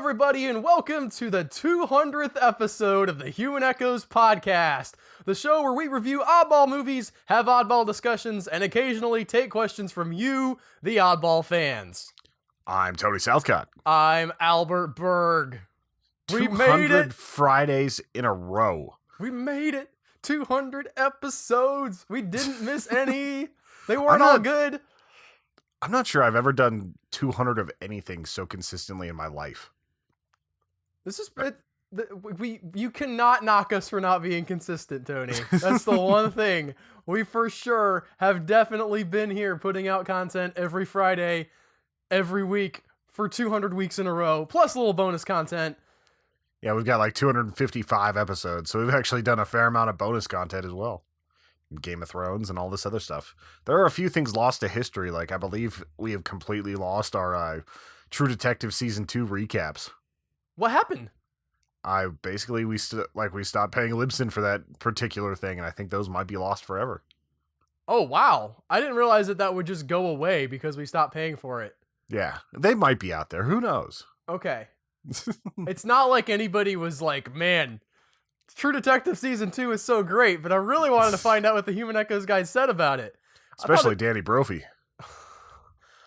everybody, and welcome to the 200th episode of the Human Echoes podcast, the show where we review oddball movies, have oddball discussions, and occasionally take questions from you, the oddball fans. I'm Tony Southcott. I'm Albert Berg. We 200 made it! Fridays in a row. We made it! 200 episodes! We didn't miss any! They weren't all good! I'm not sure I've ever done 200 of anything so consistently in my life. This is you cannot knock us for not being consistent, Tony. That's the one thing. We for sure have definitely been here putting out content every Friday, every week for 200 weeks in a row, plus a little bonus content. Yeah, we've got like 255 episodes, so we've actually done a fair amount of bonus content as well. Game of Thrones and all this other stuff. There are a few things lost to history, like I believe we have completely lost our True Detective Season 2 recaps. What happened? We stopped paying Libsyn for that particular thing, and I think those might be lost forever. Oh, wow. I didn't realize that would just go away because we stopped paying for it. Yeah, they might be out there. Who knows? Okay. It's not like anybody was like, man, True Detective Season 2 is so great, but I really wanted to find out what the Human Echoes guys said about it. Especially Danny Brophy.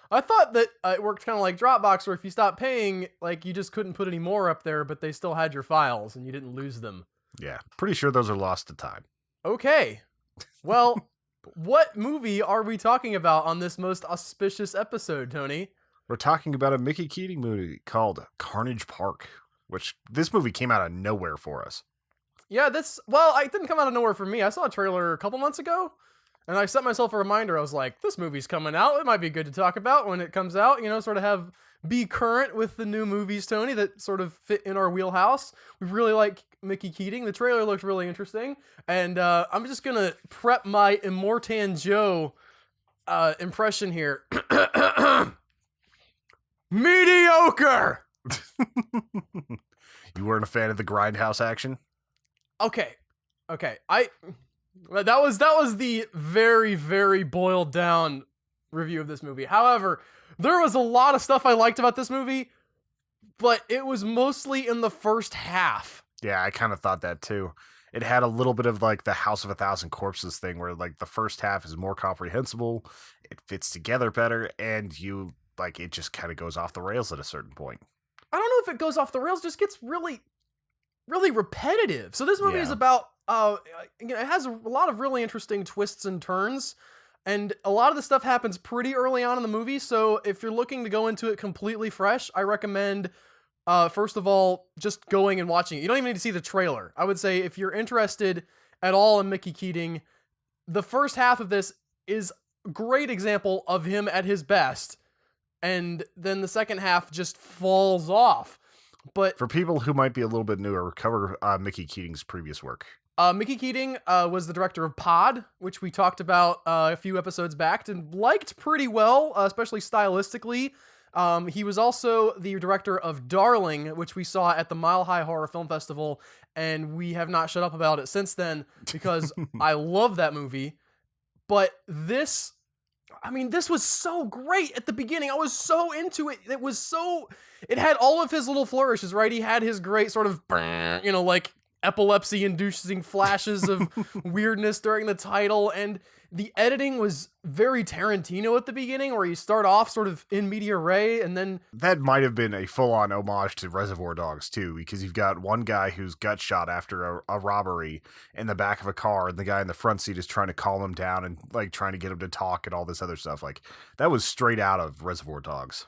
I thought that it worked kind of like Dropbox, where if you stopped paying, like, you just couldn't put any more up there, but they still had your files and you didn't lose them. Yeah, pretty sure those are lost to time. Okay. Well, what movie are we talking about on this most auspicious episode, Tony? We're talking about a Mickey Keating movie called Carnage Park, which this movie came out of nowhere for us. Yeah, it didn't come out of nowhere for me. I saw a trailer a couple months ago, and I set myself a reminder. I was like, this movie's coming out. It might be good to talk about when it comes out, sort of be current with the new movies, Tony, that sort of fit in our wheelhouse. We really like Mickey Keating. The trailer looked really interesting, and I'm just going to prep my Immortan Joe impression here. Mediocre! You weren't a fan of the grindhouse action? Okay. That was the very, very boiled down review of this movie. However, there was a lot of stuff I liked about this movie, but it was mostly in the first half. Yeah, I kind of thought that too. It had a little bit of like the House of a Thousand Corpses thing where like the first half is more comprehensible, it fits together better, and it just kind of goes off the rails at a certain point. I don't know if it goes off the rails, just gets really repetitive. So this movie is about, it has a lot of really interesting twists and turns, and a lot of the stuff happens pretty early on in the movie. So if you're looking to go into it completely fresh, I recommend, first of all, just going and watching it. You don't even need to see the trailer. I would say if you're interested at all in Mickey Keating, the first half of this is a great example of him at his best, and then the second half just falls off. But for people who might be a little bit newer, cover Mickey Keating's previous work. Mickey Keating was the director of Pod, which we talked about a few episodes back and liked pretty well, especially stylistically. He was also the director of Darling, which we saw at the Mile High Horror Film Festival, and we have not shut up about it since then because I love that movie. But this was so great at the beginning. I was so into it. It had all of his little flourishes, right? He had his great sort of, like epilepsy-inducing flashes of weirdness during the title, and the editing was very Tarantino at the beginning, where you start off sort of in media res, and then... That might have been a full-on homage to Reservoir Dogs, too, because you've got one guy who's gut shot after a robbery in the back of a car, and the guy in the front seat is trying to calm him down and, like, trying to get him to talk and all this other stuff. Like, that was straight out of Reservoir Dogs.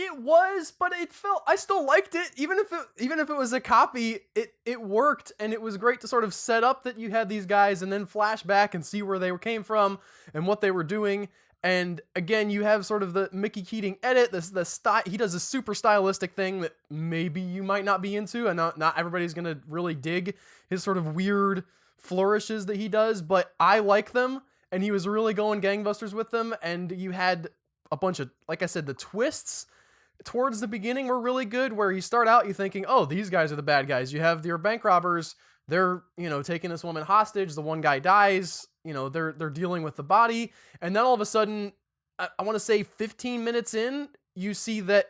It was, but I still liked it. Even if it was a copy, it worked, and it was great to sort of set up that you had these guys and then flash back and see where they came from and what they were doing. And again, you have sort of the Mickey Keating edit, the style. He does a super stylistic thing that maybe you might not be into, and not everybody's going to really dig his sort of weird flourishes that he does, but I like them, and he was really going gangbusters with them. And you had a bunch of, like I said, the twists towards the beginning were really good, where you start out, you thinking, oh, these guys are the bad guys. You have your bank robbers. They're, taking this woman hostage. The one guy dies. They're dealing with the body. And then all of a sudden, I want to say 15 minutes in, you see that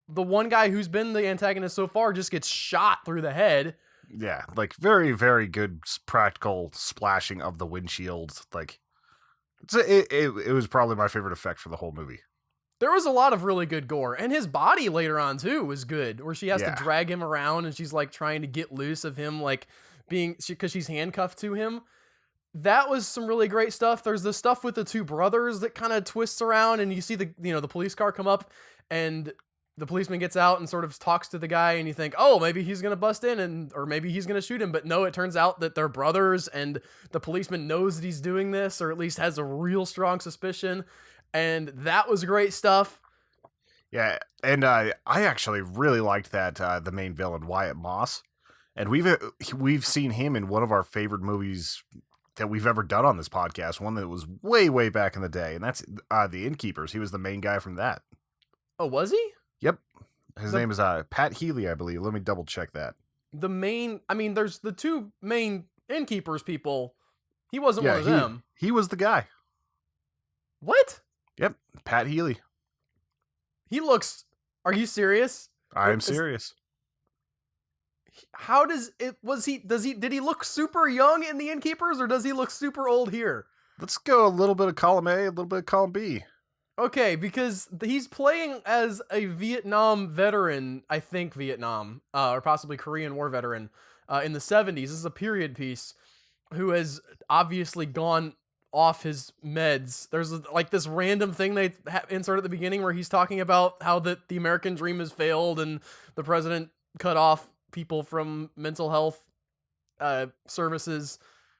the one guy who's been the antagonist so far just gets shot through the head. Yeah, like very, very good practical splashing of the windshield. Like, it was probably my favorite effect for the whole movie. There was a lot of really good gore, and his body later on too was good, where she has to Yeah. drag him around and she's like trying to get loose of him, like because she's handcuffed to him. That was some really great stuff. There's the stuff with the two brothers that kind of twists around, and you see the police car come up, and the policeman gets out and sort of talks to the guy, and you think, oh, maybe he's gonna bust in or maybe he's gonna shoot him, but no, it turns out that they're brothers, and the policeman knows that he's doing this, or at least has a real strong suspicion. And that was great stuff. Yeah, and I actually really liked that the main villain Wyatt Moss, and we've seen him in one of our favorite movies that we've ever done on this podcast. One that was way, way back in the day, and that's The Innkeepers. He was the main guy from that. Oh, was he? Yep, his name is Pat Healy, I believe. Let me double check that. There's the two main Innkeepers people. He wasn't one of them. He was the guy. What? Yep, Pat Healy. He looks. Are you serious? I'm serious. How does it? Did he look super young in The Innkeepers, or does he look super old here? Let's go a little bit of column A, a little bit of column B. Okay, because he's playing as a Vietnam veteran, I think Vietnam, or possibly Korean War veteran, in the 70s. This is a period piece, who has obviously gone off his meds. There's like this random thing they insert at the beginning where he's talking about how the American dream has failed and the president cut off people from mental health services,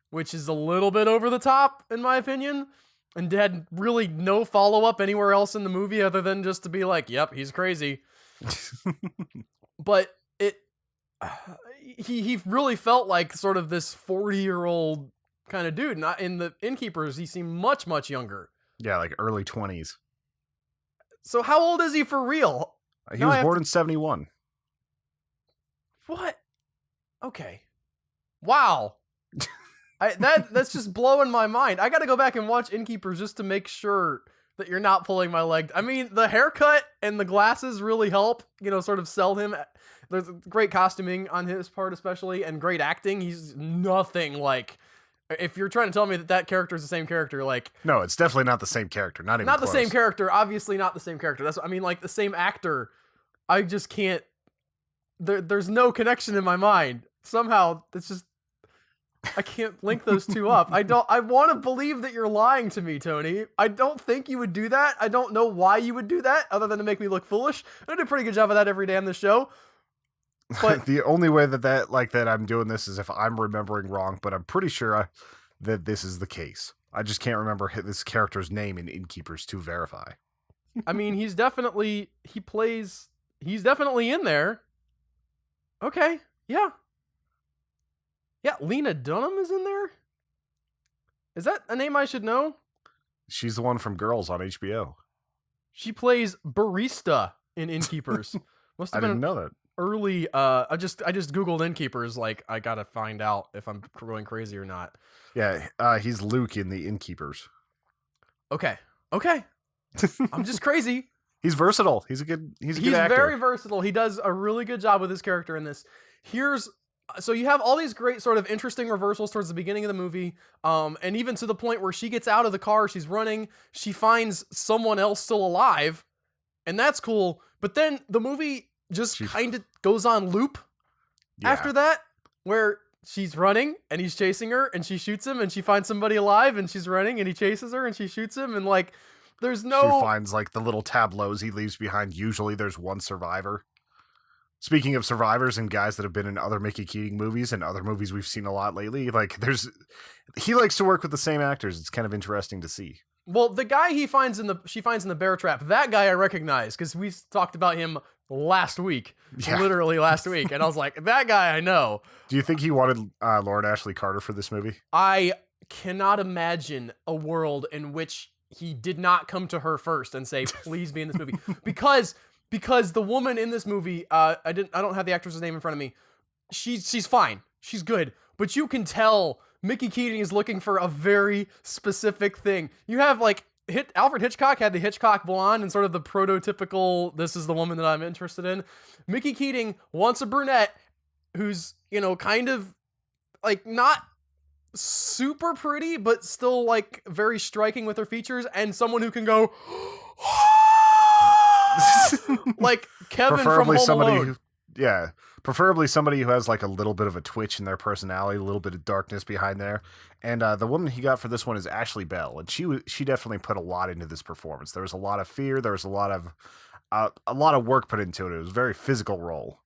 which is a little bit over the top in my opinion, and had really no follow-up anywhere else in the movie other than just to be like, yep, he's crazy. But he really felt like sort of this 40-year-old kind of dude. Not in The Innkeepers, he seemed much, much younger. Yeah, like early 20s. So how old is he for real? He was born in 71. What? Okay. Wow. That's just blowing my mind. I gotta go back and watch Innkeepers just to make sure that you're not pulling my leg. I mean, the haircut and the glasses really help, sort of sell him. There's great costuming on his part especially, and great acting. He's nothing like... If you're trying to tell me that character is the same character, like... No, it's definitely not the same character. Not even Not close. the same character. Obviously not the same character. That's what I mean, like the same actor. I just can't... There's no connection in my mind. Somehow, it's just... I can't link those two up. I want to believe that you're lying to me, Tony. I don't think you would do that. I don't know why you would do that, other than to make me look foolish. I do a pretty good job of that every day on this show. But the only way that I'm doing this is if I'm remembering wrong, but I'm pretty sure that this is the case. I just can't remember this character's name in Innkeepers to verify. I mean, he's definitely in there. Okay, yeah. Yeah, Lena Dunham is in there? Is that a name I should know? She's the one from Girls on HBO. She plays barista in Innkeepers. Must I have been didn't know that. early. I just Googled Innkeepers. Like, I gotta find out if I'm going crazy or not. Yeah, he's Luke in the Innkeepers. Okay. I'm just crazy. He's versatile. He's a good actor. Very versatile. He does a really good job with his character in this. So you have all these great sort of interesting reversals towards the beginning of the movie, and even to the point where she gets out of the car, she's running, she finds someone else still alive, and that's cool. But then the movie just kind of goes on loop after that, where she's running and he's chasing her, and she shoots him, and she finds somebody alive, and she's running and he chases her, and she shoots him, and like there's no... She finds like the little tableaus he leaves behind. Usually there's one survivor. Speaking of survivors and guys that have been in other Mickey Keating movies and other movies we've seen a lot lately, like he likes to work with the same actors. It's kind of interesting to see. Well, the guy she finds in the bear trap, that guy I recognize because we talked about him last week, literally last week, and I was like, that guy I know. Do you think he wanted Lauren Ashley Carter for this movie? I cannot imagine a world in which he did not come to her first and say, please be in this movie, because the woman in this movie, I don't have the actress's name in front of me. She's fine. She's good. But you can tell Mickey Keating is looking for a very specific thing. You have like Alfred Hitchcock had the Hitchcock blonde and sort of the prototypical, this is the woman that I'm interested in. Mickey Keating wants a brunette who's, kind of like not super pretty, but still like very striking with her features, and someone who can go like Kevin from Preferably Home somebody Alone. who, yeah, preferably somebody who has like a little bit of a twitch in their personality, a little bit of darkness behind there. And the woman he got for this one is Ashley Bell, and she definitely put a lot into this performance. There was a lot of fear. There was a lot of work put into it. It was a very physical role.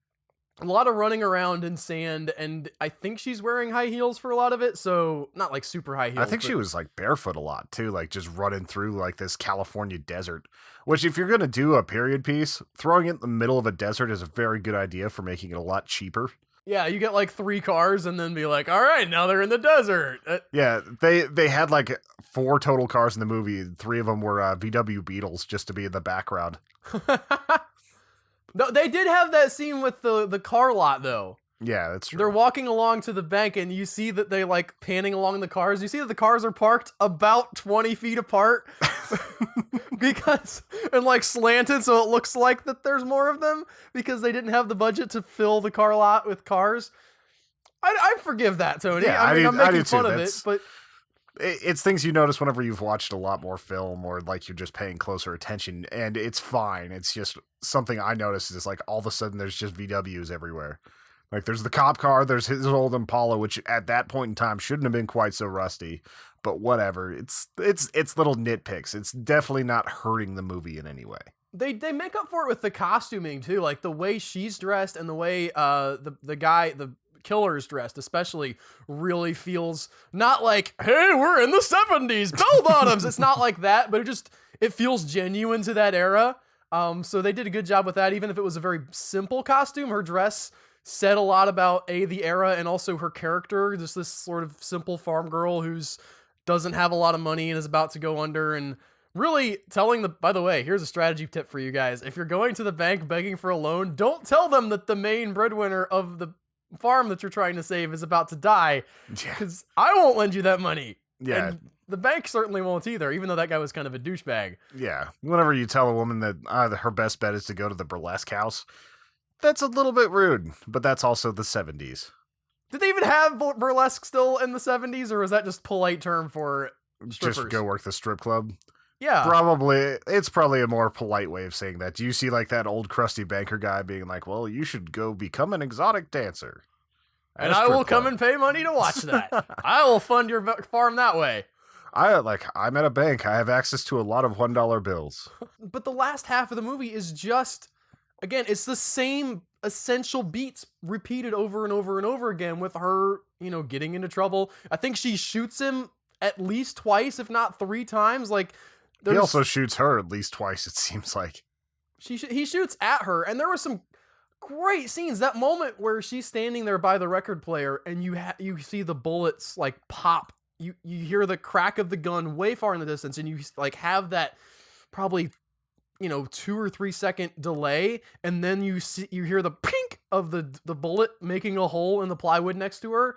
A lot of running around in sand, and I think she's wearing high heels for a lot of it, so not like super high heels. I think she was like barefoot a lot too, like just running through like this California desert. Which, if you're gonna do a period piece, throwing it in the middle of a desert is a very good idea for making it a lot cheaper. Yeah, you get like 3 cars and then be like, all right, now they're in the desert. Yeah, they had like 4 total cars in the movie. 3 of them were VW Beetles just to be in the background. No, they did have that scene with the car lot though. Yeah, that's true. They're walking along to the bank, and you see that they like panning along the cars. You see that the cars are parked about 20 feet apart because and like slanted, so it looks like that there's more of them because they didn't have the budget to fill the car lot with cars. I forgive that, Tony. Yeah, I mean, I'm I making do too. fun of it, but It's things you notice whenever you've watched a lot more film or like you're just paying closer attention, and it's fine. It's just something I noticed is like all of a sudden there's just VWs everywhere. Like there's the cop car, there's his old Impala, which at that point in time shouldn't have been quite so rusty, but whatever. It's little nitpicks. It's definitely not hurting the movie in any way. they make up for it with the costuming too, like the way she's dressed and the way the killer's dressed especially really feels not like, hey, we're in the 70s, bell bottoms. It's not like that, but it feels genuine to that era. So they did a good job with that. Even if it was a very simple costume, her dress said a lot about the era and also her character, just this sort of simple farm girl who's doesn't have a lot of money and is about to go under, and really by the way, here's a strategy tip for you guys. If you're going to the bank begging for a loan, don't tell them that the main breadwinner of the farm that you're trying to save is about to die, because I won't lend you that money. Yeah. And the bank certainly won't either, even though that guy was kind of a douchebag. Yeah. Whenever you tell a woman that her best bet is to go to the burlesque house, that's a little bit rude, but that's also the 70s. Did they even have burlesque still in the 70s, or was that just polite term for strippers? Just go work the strip club? Yeah. Probably. It's probably a more polite way of saying that. Do you see like that old crusty banker guy being like, well, you should go become an exotic dancer. And I will come and pay money to watch that. I will fund your farm that way. I'm at a bank. I have access to a lot of $1 bills. But the last half of the movie is just, again, it's the same essential beats repeated over and over and over again with her, getting into trouble. I think she shoots him at least twice, if not 3 times. Like, he also shoots her at least twice, it seems like. He shoots at her, and there were some great scenes. That moment where she's standing there by the record player, and you see the bullets like pop. You hear the crack of the gun way far in the distance, and you like have that probably 2 or 3 second delay, and then you hear the pink of the bullet making a hole in the plywood next to her.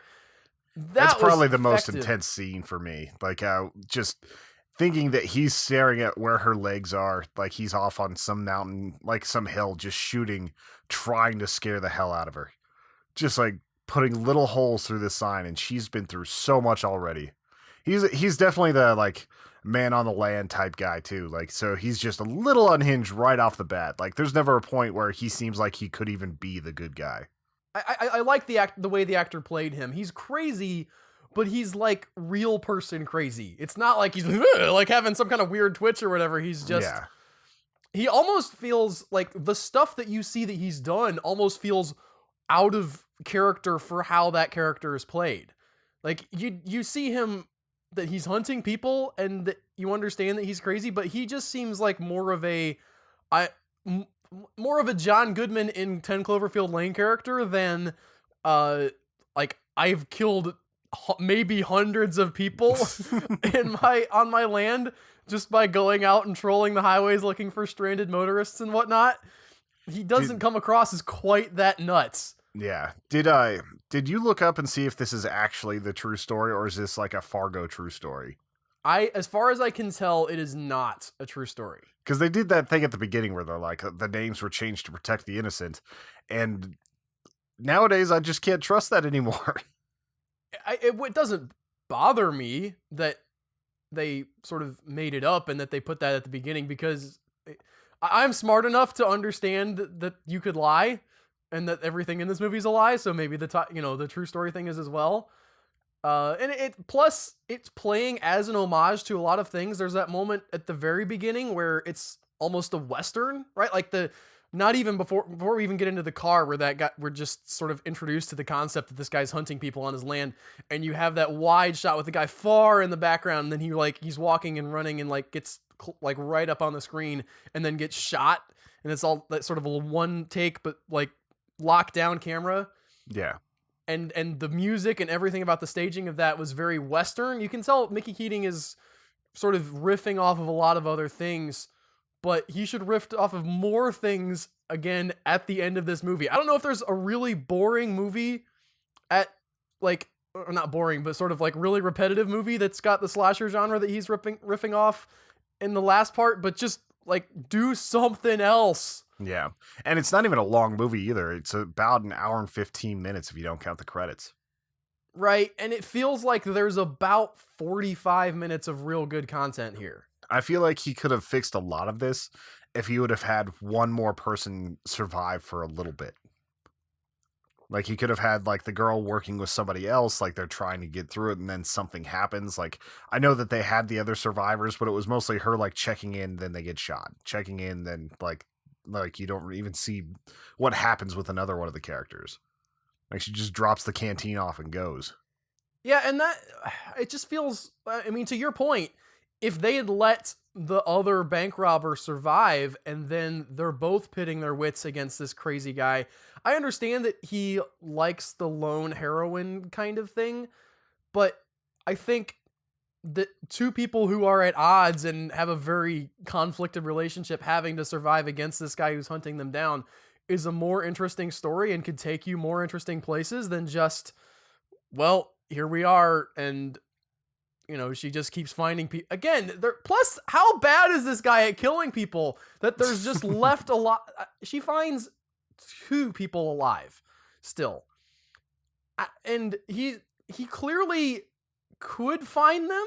That's probably the most intense scene for me. Like just thinking that he's staring at where her legs are, like he's off on some mountain, like some hill, just shooting, trying to scare the hell out of her. Just like putting little holes through the sign, and she's been through so much already. He's definitely the like man on the land type guy too. Like, so he's just a little unhinged right off the bat. Like there's never a point where he seems like he could even be the good guy. I like the way the actor played him. He's crazy, but he's like real person crazy. It's not like he's like having some kind of weird twitch or whatever. He's just, he almost feels like the stuff that you see that he's done almost feels out of character for how that character is played. Like you see him that he's hunting people and that you understand that he's crazy, but he just seems like more of a John Goodman in 10 Cloverfield Lane character than like I've killed maybe hundreds of people on my land just by going out and trolling the highways looking for stranded motorists and whatnot. He doesn't come across as quite that nuts. Yeah. Did you look up and see if this is actually the true story, or is this like a Fargo true story? as far as I can tell, it is not a true story. Because they did that thing at the beginning where they're like, the names were changed to protect the innocent. And nowadays, I just can't trust that anymore. It doesn't bother me that they sort of made it up and that they put that at the beginning, because I'm smart enough to understand that you could lie and that everything in this movie is a lie. So maybe the true story thing is as well. And plus it's playing as an homage to a lot of things. There's that moment at the very beginning where it's almost a Western, right? Like not even before we even get into the car where we're just sort of introduced to the concept that this guy's hunting people on his land. And you have that wide shot with the guy far in the background. And then he's walking and running and like gets like right up on the screen and then gets shot. And it's all that sort of a one take, but like lockdown camera. Yeah. And the music and everything about the staging of that was very Western. You can tell Mickey Keating is sort of riffing off of a lot of other things, but he should riff off of more things again at the end of this movie. I don't know if there's a really boring movie or not boring, but sort of like really repetitive movie that's got the slasher genre that he's riffing off in the last part, but just like do something else. Yeah. And it's not even a long movie either. It's about an hour and 15 minutes if you don't count the credits. Right. And it feels like there's about 45 minutes of real good content here. I feel like he could have fixed a lot of this if he would have had one more person survive for a little bit. Like, he could have had, like, the girl working with somebody else, like, they're trying to get through it, and then something happens. Like, I know that they had the other survivors, but it was mostly her, like, checking in, then they get shot. Checking in, then, like you don't even see what happens with another one of the characters. Like, she just drops the canteen off and goes. Yeah, and it just feels, I mean, to your point, if they had let the other bank robber survive and then they're both pitting their wits against this crazy guy, I understand that he likes the lone heroine kind of thing, but I think that two people who are at odds and have a very conflicted relationship having to survive against this guy who's hunting them down is a more interesting story and could take you more interesting places than just, well, here we are, and she just keeps finding people again. Plus, how bad is this guy at killing people that there's just left a lot? She finds 2 people alive still, and he clearly could find them.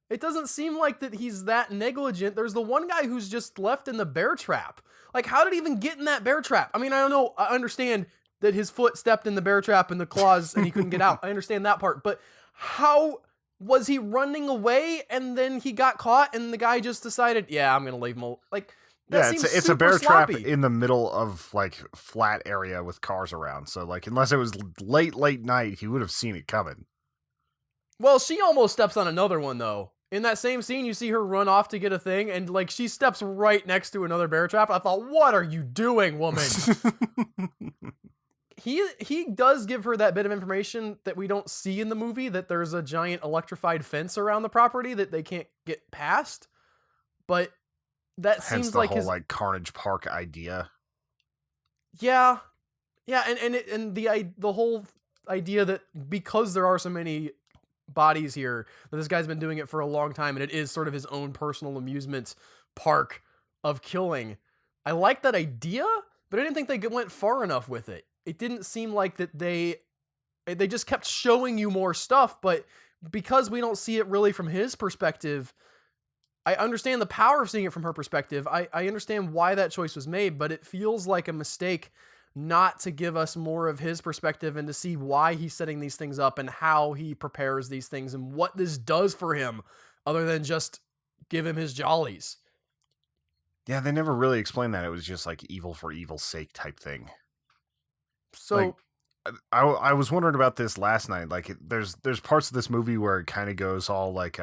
It doesn't seem like that he's that negligent. There's the one guy who's just left in the bear trap. Like, how did he even get in that bear trap? I mean, I don't know. I understand that his foot stepped in the bear trap and the claws and he couldn't get out. I understand that part, but how was he running away and then he got caught and the guy just decided, yeah, I'm going to leave him. Like, that seems it's a bear sloppy. trap in the middle of like flat area with cars around. So like, unless it was late night, he would have seen it coming. Well, she almost steps on another one though. In that same scene, you see her run off to get a thing, and like she steps right next to another bear trap. I thought, what are you doing, woman? He does give her that bit of information that we don't see in the movie, that there's a giant electrified fence around the property that they can't get past. But that Hence seems the like whole like Carnage Park idea. Yeah, and the whole idea that because there are so many bodies here, that this guy's been doing it for a long time, and it is sort of his own personal amusement park of killing. I like that idea, but I didn't think they went far enough with it. It didn't seem like that they just kept showing you more stuff, but because we don't see it really from his perspective, I understand the power of seeing it from her perspective. I understand why that choice was made, but it feels like a mistake not to give us more of his perspective and to see why he's setting these things up and how he prepares these things and what this does for him other than just give him his jollies. Yeah, they never really explained that. It was just like evil for evil's sake type thing. So like, I was wondering about this last night. Like, there's parts of this movie where it kind of goes all like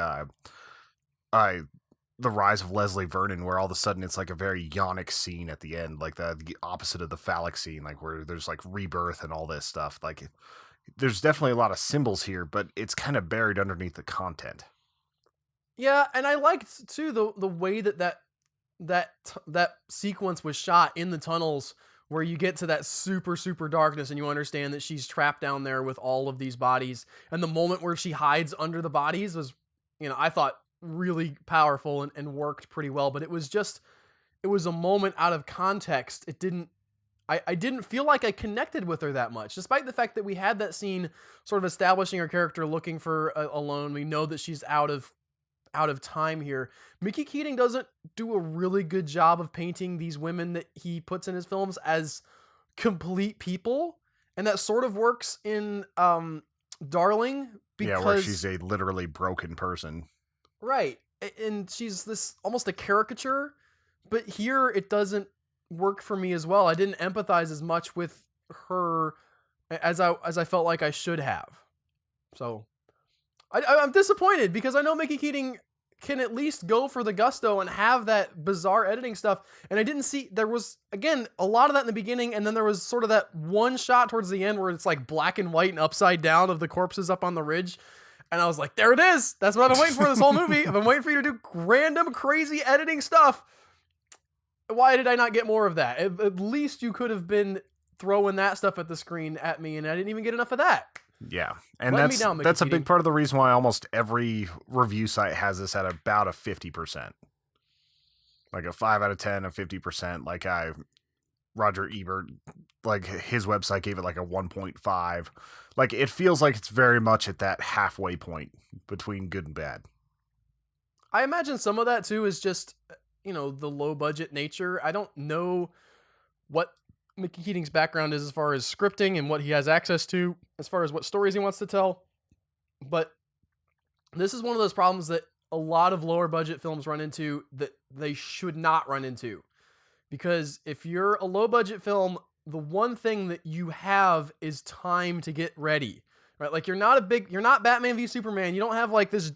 the rise of Leslie Vernon, where all of a sudden it's like a very yonic scene at the end, like the opposite of the phallic scene, like where there's like rebirth and all this stuff. Like, there's definitely a lot of symbols here, but it's kind of buried underneath the content. Yeah, and I liked too the way that sequence was shot in the tunnels, where you get to that super, super darkness and you understand that she's trapped down there with all of these bodies. And the moment where she hides under the bodies was, I thought really powerful and worked pretty well, but it was a moment out of context. I didn't feel like I connected with her that much, despite the fact that we had that scene sort of establishing her character looking for a loan. We know that she's out of time here. Mickey Keating doesn't do a really good job of painting these women that he puts in his films as complete people, and that sort of works in Darling because Yeah, where she's a literally broken person. right, and she's this almost a caricature, but here it doesn't work for me as well. I didn't empathize as much with her as I felt like I should have. So I'm disappointed because I know Mickey Keating can at least go for the gusto and have that bizarre editing stuff. And I didn't see, there was, again, a lot of that in the beginning. And then there was sort of that one shot towards the end where it's like black and white and upside down of the corpses up on the ridge. And I was like, there it is. That's what I've been waiting for this whole movie. I've been waiting for you to do random, crazy editing stuff. Why did I not get more of that? At least you could have been throwing that stuff at the screen at me, and I didn't even get enough of that. Yeah, and Let me down, Mickey that's a Keating. big part of the reason why almost every review site has this at about a 50%, like a 5 out of 10, a 50%. Like Roger Ebert, like his website gave it like a 1.5. Like it feels like it's very much at that halfway point between good and bad. I imagine some of that too is just, the low budget nature. I don't know what Mickey Keating's background is as far as scripting and what he has access to, as far as what stories he wants to tell. But this is one of those problems that a lot of lower budget films run into that they should not run into. Because if you're a low budget film, the one thing that you have is time to get ready. Right? Like you're not Batman v Superman. You don't have like this,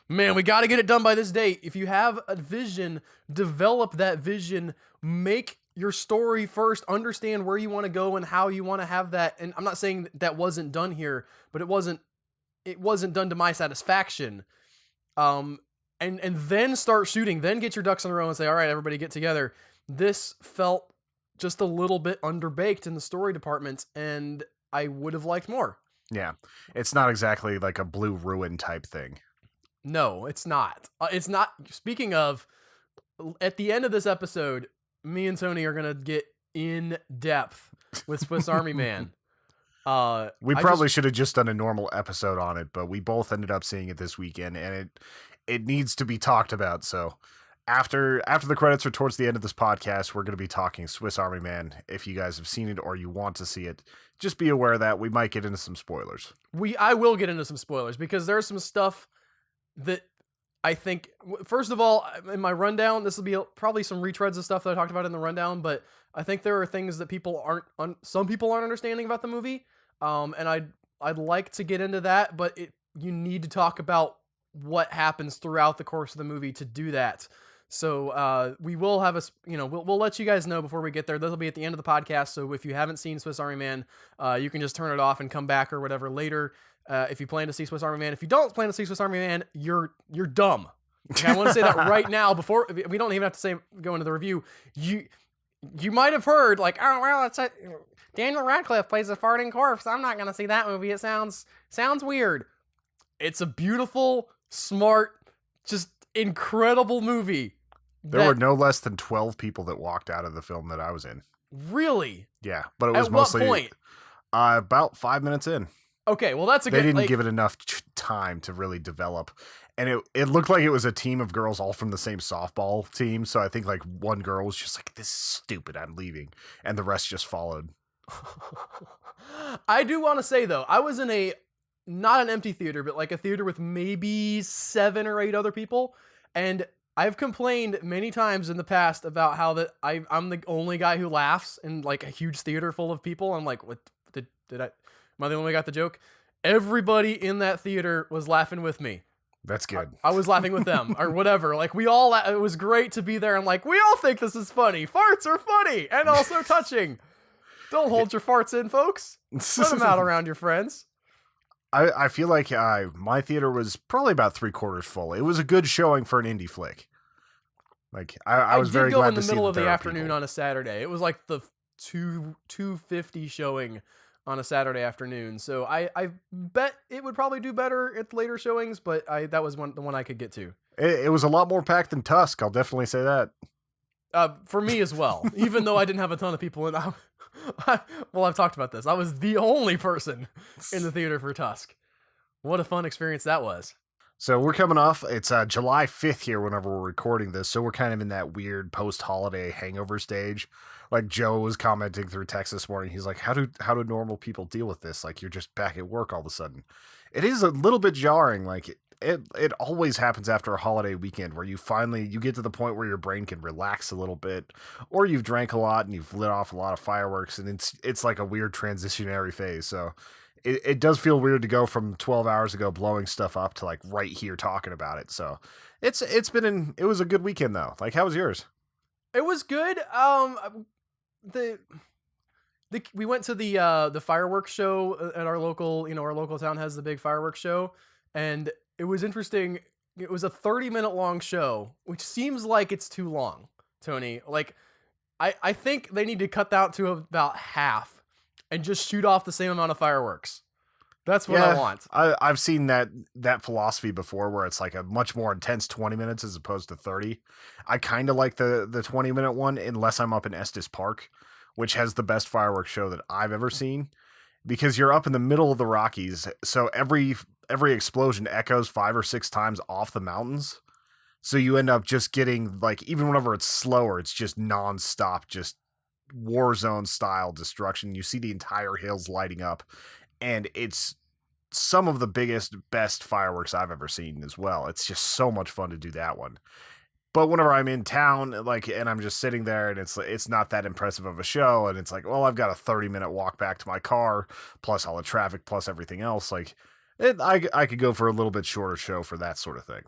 man, we got to get it done by this date. If you have a vision, develop that vision, make your story first, understand where you want to go and how you want to have that. And I'm not saying that wasn't done here, but it wasn't done to my satisfaction. And then start shooting, then get your ducks in a row and say, all right, everybody get together. This felt just a little bit underbaked in the story department, and I would have liked more. Yeah, it's not exactly like a Blue Ruin type thing. No, it's not. It's not. Speaking of, at the end of this episode, me and Tony are gonna get in depth with Swiss Army Man. We probably should have just done a normal episode on it, but we both ended up seeing it this weekend, and it needs to be talked about. So after the credits or towards the end of this podcast, we're going to be talking Swiss Army Man. If you guys have seen it or you want to see it, just be aware that we might get into some spoilers. I will get into some spoilers because there's some stuff that I think, first of all, in my rundown, this will be probably some retreads of stuff that I talked about in the rundown, but I think there are things that some people aren't understanding about the movie. And I'd like to get into that, but you need to talk about what happens throughout the course of the movie to do that. So we will have we'll let you guys know before we get there. This will be at the end of the podcast. So if you haven't seen Swiss Army Man, you can just turn it off and come back or whatever later. If you plan to see Swiss Army Man, if you don't plan to see Swiss Army Man, you're dumb. Okay, I want to say that right now before we don't even have to go into the review. You might have heard like, oh well, it's Daniel Radcliffe plays a farting corpse. I'm not gonna see that movie. It sounds weird. It's a beautiful, smart, just incredible movie. There were no less than 12 people that walked out of the film that I was in. Really? Yeah, but it was At mostly what point? About 5 minutes in. Okay, well that's a They good. didn't give it enough time to really develop, and it looked like it was a team of girls all from the same softball team. So I think like one girl was just like, "This is stupid, I'm leaving," and the rest just followed. I do want to say though, I was in not an empty theater, but like a theater with maybe 7 or 8 other people, and I've complained many times in the past about how that I'm the only guy who laughs in like a huge theater full of people. I'm like, what did I? Am I the only one who got the joke? Everybody in that theater was laughing with me. That's good. I was laughing with them or whatever. Like it was great to be there. And like, we all think this is funny. Farts are funny and also touching. Don't hold your farts in, folks. Put them out around your friends. I feel like my theater was probably about 3/4 full. It was a good showing for an indie flick. Like I was very glad to see in the middle of the there are afternoon people. on a Saturday. It was like the 2:50 showing on a Saturday afternoon. So I bet it would probably do better at later showings, but that was the one I could get to. It was a lot more packed than Tusk. I'll definitely say that. For me as well, even though I didn't have a ton of people in. Well, I've talked about this. I was the only person in the theater for Tusk. What a fun experience that was. So we're coming off, it's July 5th here whenever we're recording this, so we're kind of in that weird post-holiday hangover stage. Like Joe was commenting through text this morning, he's like, how do normal people deal with this? Like, you're just back at work all of a sudden. It is a little bit jarring, like, it always happens after a holiday weekend where you get to the point where your brain can relax a little bit, or you've drank a lot and you've lit off a lot of fireworks, and it's like a weird transitionary phase, so... It does feel weird to go from 12 hours ago blowing stuff up to like right here talking about it. So it was a good weekend though. Like, how was yours? It was good. We went to the fireworks show at our local, our local town has the big fireworks show, and it was interesting. It was a 30-minute long show, which seems like it's too long, Tony. Like, I think they need to cut that to about half and just shoot off the same amount of fireworks. That's what I want. I've seen that philosophy before where it's like a much more intense 20 minutes as opposed to 30. I kind of like the 20-minute one unless I'm up in Estes Park, which has the best fireworks show that I've ever seen, because you're up in the middle of the Rockies. So every explosion echoes 5 or 6 times off the mountains. So you end up just getting, like, even whenever it's slower, it's just nonstop, just war zone style destruction. You see the entire hills lighting up, and it's some of the best fireworks I've ever seen as well. It's just so much fun to do that one. But whenever I'm in town, like, and I'm just sitting there and it's not that impressive of a show, and it's like, well, I've got a 30-minute walk back to my car plus all the traffic plus everything else, like I could go for a little bit shorter show for that sort of thing.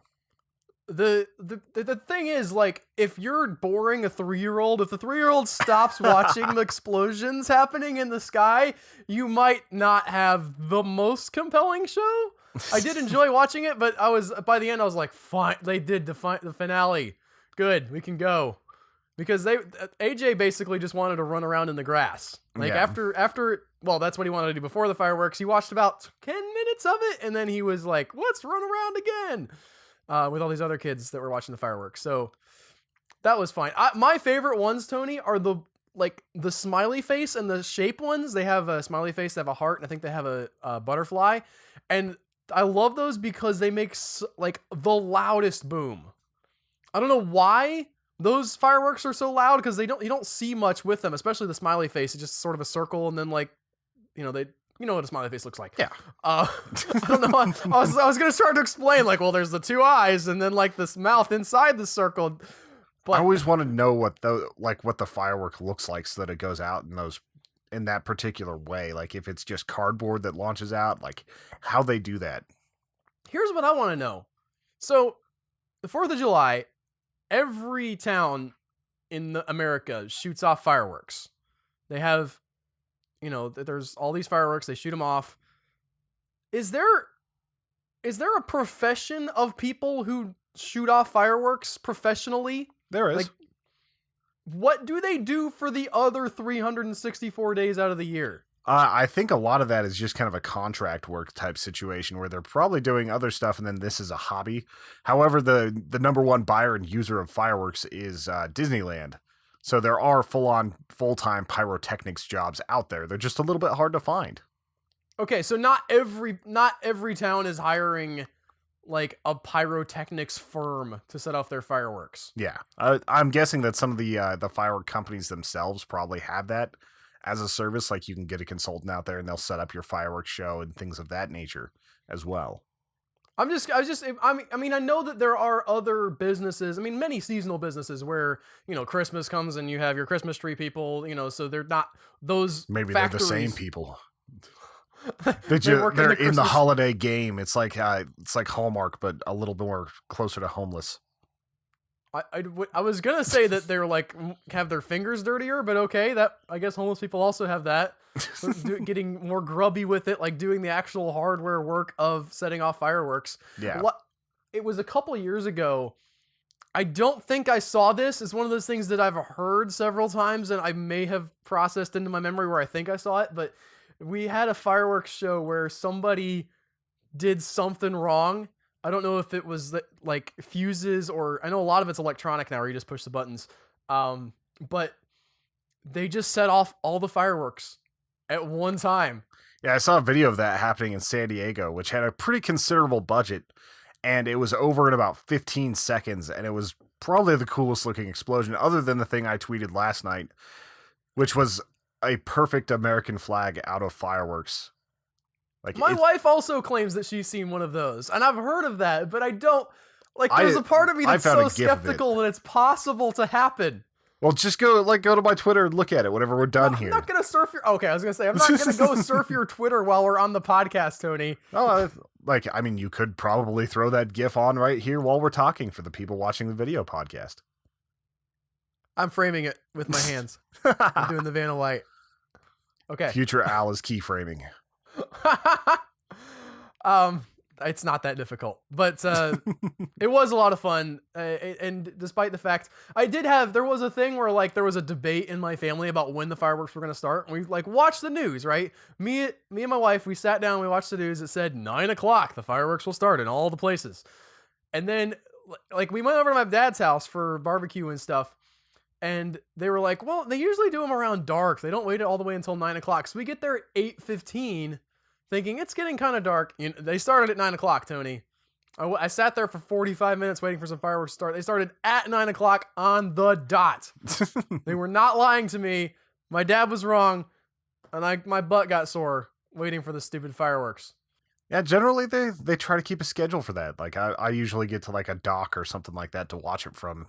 The thing is, like, if you're boring a 3-year-old, if the 3-year-old stops watching the explosions happening in the sky, you might not have the most compelling show. I did enjoy watching it, but by the end I was like, fine, they did the finale. Good, we can go. Because AJ basically just wanted to run around in the grass. Like, after well, that's what he wanted to do before the fireworks. He watched about 10 minutes of it, and then he was like, let's run around again. With all these other kids that were watching the fireworks. So that was fine. My favorite ones, Tony, are the smiley face and the shape ones. They have a smiley face, they have a heart, and I think they have a butterfly. And I love those because they make like the loudest boom. I don't know why those fireworks are so loud, because you don't see much with them, especially the smiley face. It's just sort of a circle, and then, like, you know what a smiley face looks like. Yeah. I don't know. I was going to start to explain, like, well, there's the 2 eyes and then, like, this mouth inside the circle. But I always want to know what the firework looks like so that it goes out in that particular way. Like, if it's just cardboard that launches out, like how they do that. Here's what I want to know. So the 4th of July, every town in America shoots off fireworks. They have, there's all these fireworks, they shoot them off. Is there a profession of people who shoot off fireworks professionally? There is. Like, what do they do for the other 364 days out of the year? I think a lot of that is just kind of a contract work type situation where they're probably doing other stuff, and then this is a hobby. However, the number one buyer and user of fireworks is Disneyland. So there are full-time pyrotechnics jobs out there. They're just a little bit hard to find. Okay, so not every town is hiring, like, a pyrotechnics firm to set off their fireworks. Yeah, I'm guessing that some of the firework companies themselves probably have that as a service. Like, you can get a consultant out there and they'll set up your fireworks show and things of that nature as well. I mean, I know that there are other businesses, many seasonal businesses where, Christmas comes and you have your Christmas tree people, so they're not those Maybe factories. They're the same people. They're in the holiday game. It's like Hallmark, but a little more closer to homeless. I was gonna say that they're like have their fingers dirtier, but okay, that I guess homeless people also have that. Getting more grubby with it, like doing the actual hardware work of setting off fireworks. Yeah. It was a couple years ago. I don't think I saw this. It's one of those things that I've heard several times, and I may have processed into my memory where I think I saw it, but we had a fireworks show where somebody did something wrong. I don't know if it was like fuses, or I know a lot of it's electronic now where you just push the buttons. But they just set off all the fireworks at one time. Yeah, I saw a video of that happening in San Diego, which had a pretty considerable budget, and it was over in about 15 seconds, and it was probably the coolest looking explosion, other than the thing I tweeted last night, which was a perfect American flag out of fireworks. Like, My wife also claims that she's seen one of those, and I've heard of that, but I don't, like, there's a part of me that's so skeptical that it's possible to happen. Well, just go to my Twitter and look at it whenever we're done here. I'm not gonna surf your. Okay, I was gonna say I'm not gonna go surf your Twitter while we're on the podcast, Tony. Oh, I mean, you could probably throw that GIF on right here while we're talking for the people watching the video podcast. I'm framing it with my hands. I'm doing the Vanna White. Okay. Future Al is keyframing. It's not that difficult, but it was a lot of fun. And despite the fact there was a thing where like there was a debate in my family about when the fireworks were going to start. And we like watched the news, right? Me and my wife, we sat down, we watched the news. It said 9:00, the fireworks will start in all the places. And then like we went over to my dad's house for barbecue and stuff. And they were like, well, they usually do them around dark. They don't wait all the way until 9:00. So we get there at 8:15. Thinking it's getting kind of dark. They started at 9:00, Tony. I sat there for 45 minutes waiting for some fireworks to start. They started at 9:00 on the dot. They were not lying to me. My dad was wrong, and my butt got sore waiting for the stupid fireworks. Yeah, generally they try to keep a schedule for that. Like I usually get to like a dock or something like that to watch it from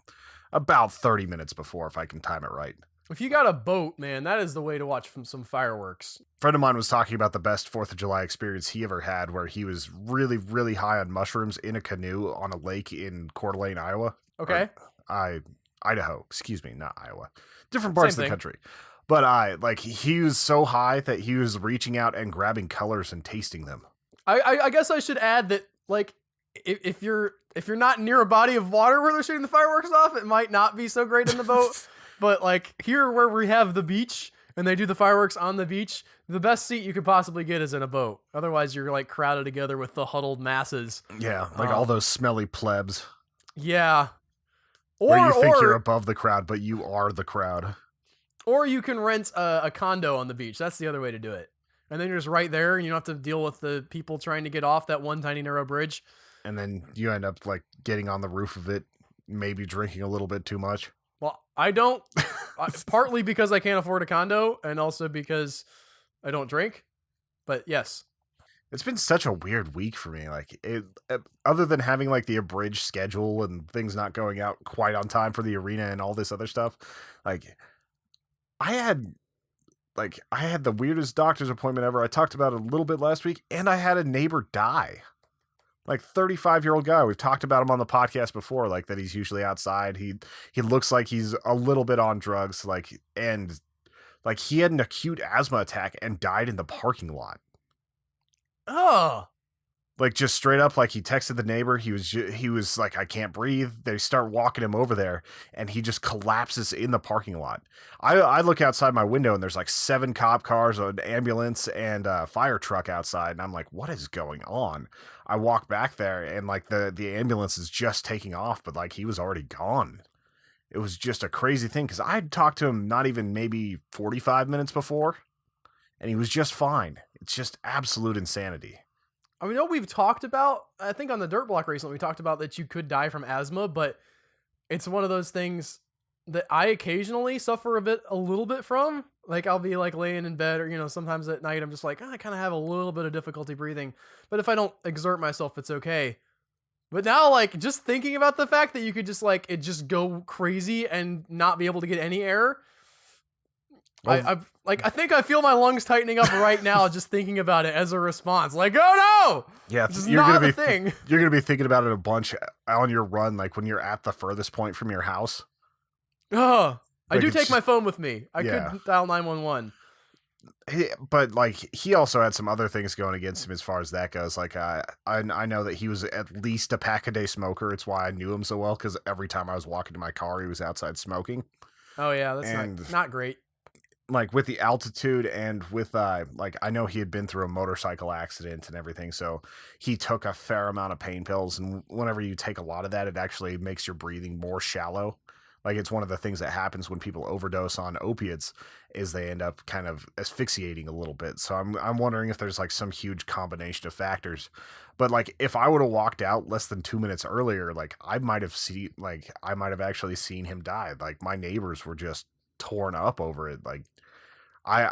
about 30 minutes before if I can time it right. If you got a boat, man, that is the way to watch from some fireworks. A friend of mine was talking about the best 4th of July experience he ever had, where he was really, really high on mushrooms in a canoe on a lake in Coeur d'Alene, Iowa. Okay. Idaho. Excuse me, not Iowa. Different parts of the country. But he was so high that he was reaching out and grabbing colors and tasting them. I guess I should add that, like, if you're not near a body of water where they're shooting the fireworks off, it might not be so great in the boat. But like here where we have the beach and they do the fireworks on the beach, the best seat you could possibly get is in a boat. Otherwise you're like crowded together with the huddled masses. Yeah, like all those smelly plebs. Yeah. Where you think you're above the crowd, but you are the crowd. Or you can rent a condo on the beach. That's the other way to do it. And then you're just right there and you don't have to deal with the people trying to get off that one tiny narrow bridge. And then you end up like getting on the roof of it, maybe drinking a little bit too much. Well, I don't, partly because I can't afford a condo and also because I don't drink, but yes. It's been such a weird week for me. Like other than having like the abridged schedule and things not going out quite on time for the arena and all this other stuff, like I had the weirdest doctor's appointment ever. I talked about it a little bit last week, and I had a neighbor die. Like 35-year-old guy. We've talked about him on the podcast before, like that he's usually outside. He looks like he's a little bit on drugs, and he had an acute asthma attack and died in the parking lot. Oh. Like just straight up, like he texted the neighbor. He was like, I can't breathe. They start walking him over there and he just collapses in the parking lot. I look outside my window and there's like 7 cop cars, an ambulance, and a fire truck outside. And I'm like, what is going on? I walk back there and like the ambulance is just taking off, but like he was already gone. It was just a crazy thing because I had talked to him not even maybe 45 minutes before and he was just fine. It's just absolute insanity. I know we've talked about, I think on the Dirt Block recently, we talked about that you could die from asthma, but it's one of those things that I occasionally suffer a little bit from. Like I'll be like laying in bed or, sometimes at night I'm just like, I kind of have a little bit of difficulty breathing, but if I don't exert myself, it's okay. But now like just thinking about the fact that you could just like, it just go crazy and not be able to get any air. Well, I think I feel my lungs tightening up right now just thinking about it as a response. Like, oh no! Yeah, you're gonna be thinking about it a bunch on your run, like when you're at the furthest point from your house. Oh, I do take my phone with me. I could dial 911. But like he also had some other things going against him as far as that goes. Like I know that he was at least a pack a day smoker. It's why I knew him so well because every time I was walking to my car, he was outside smoking. Oh yeah, that's not great. like with the altitude and with like I know he had been through a motorcycle accident and everything, so he took a fair amount of pain pills, and whenever you take a lot of that, it actually makes your breathing more shallow. Like it's one of the things that happens when people overdose on opiates is they end up kind of asphyxiating a little bit. So I'm wondering if there's like some huge combination of factors. But like if I would have walked out less than 2 minutes earlier, like I might have actually seen him die. Like my neighbors were just torn up over it. Like I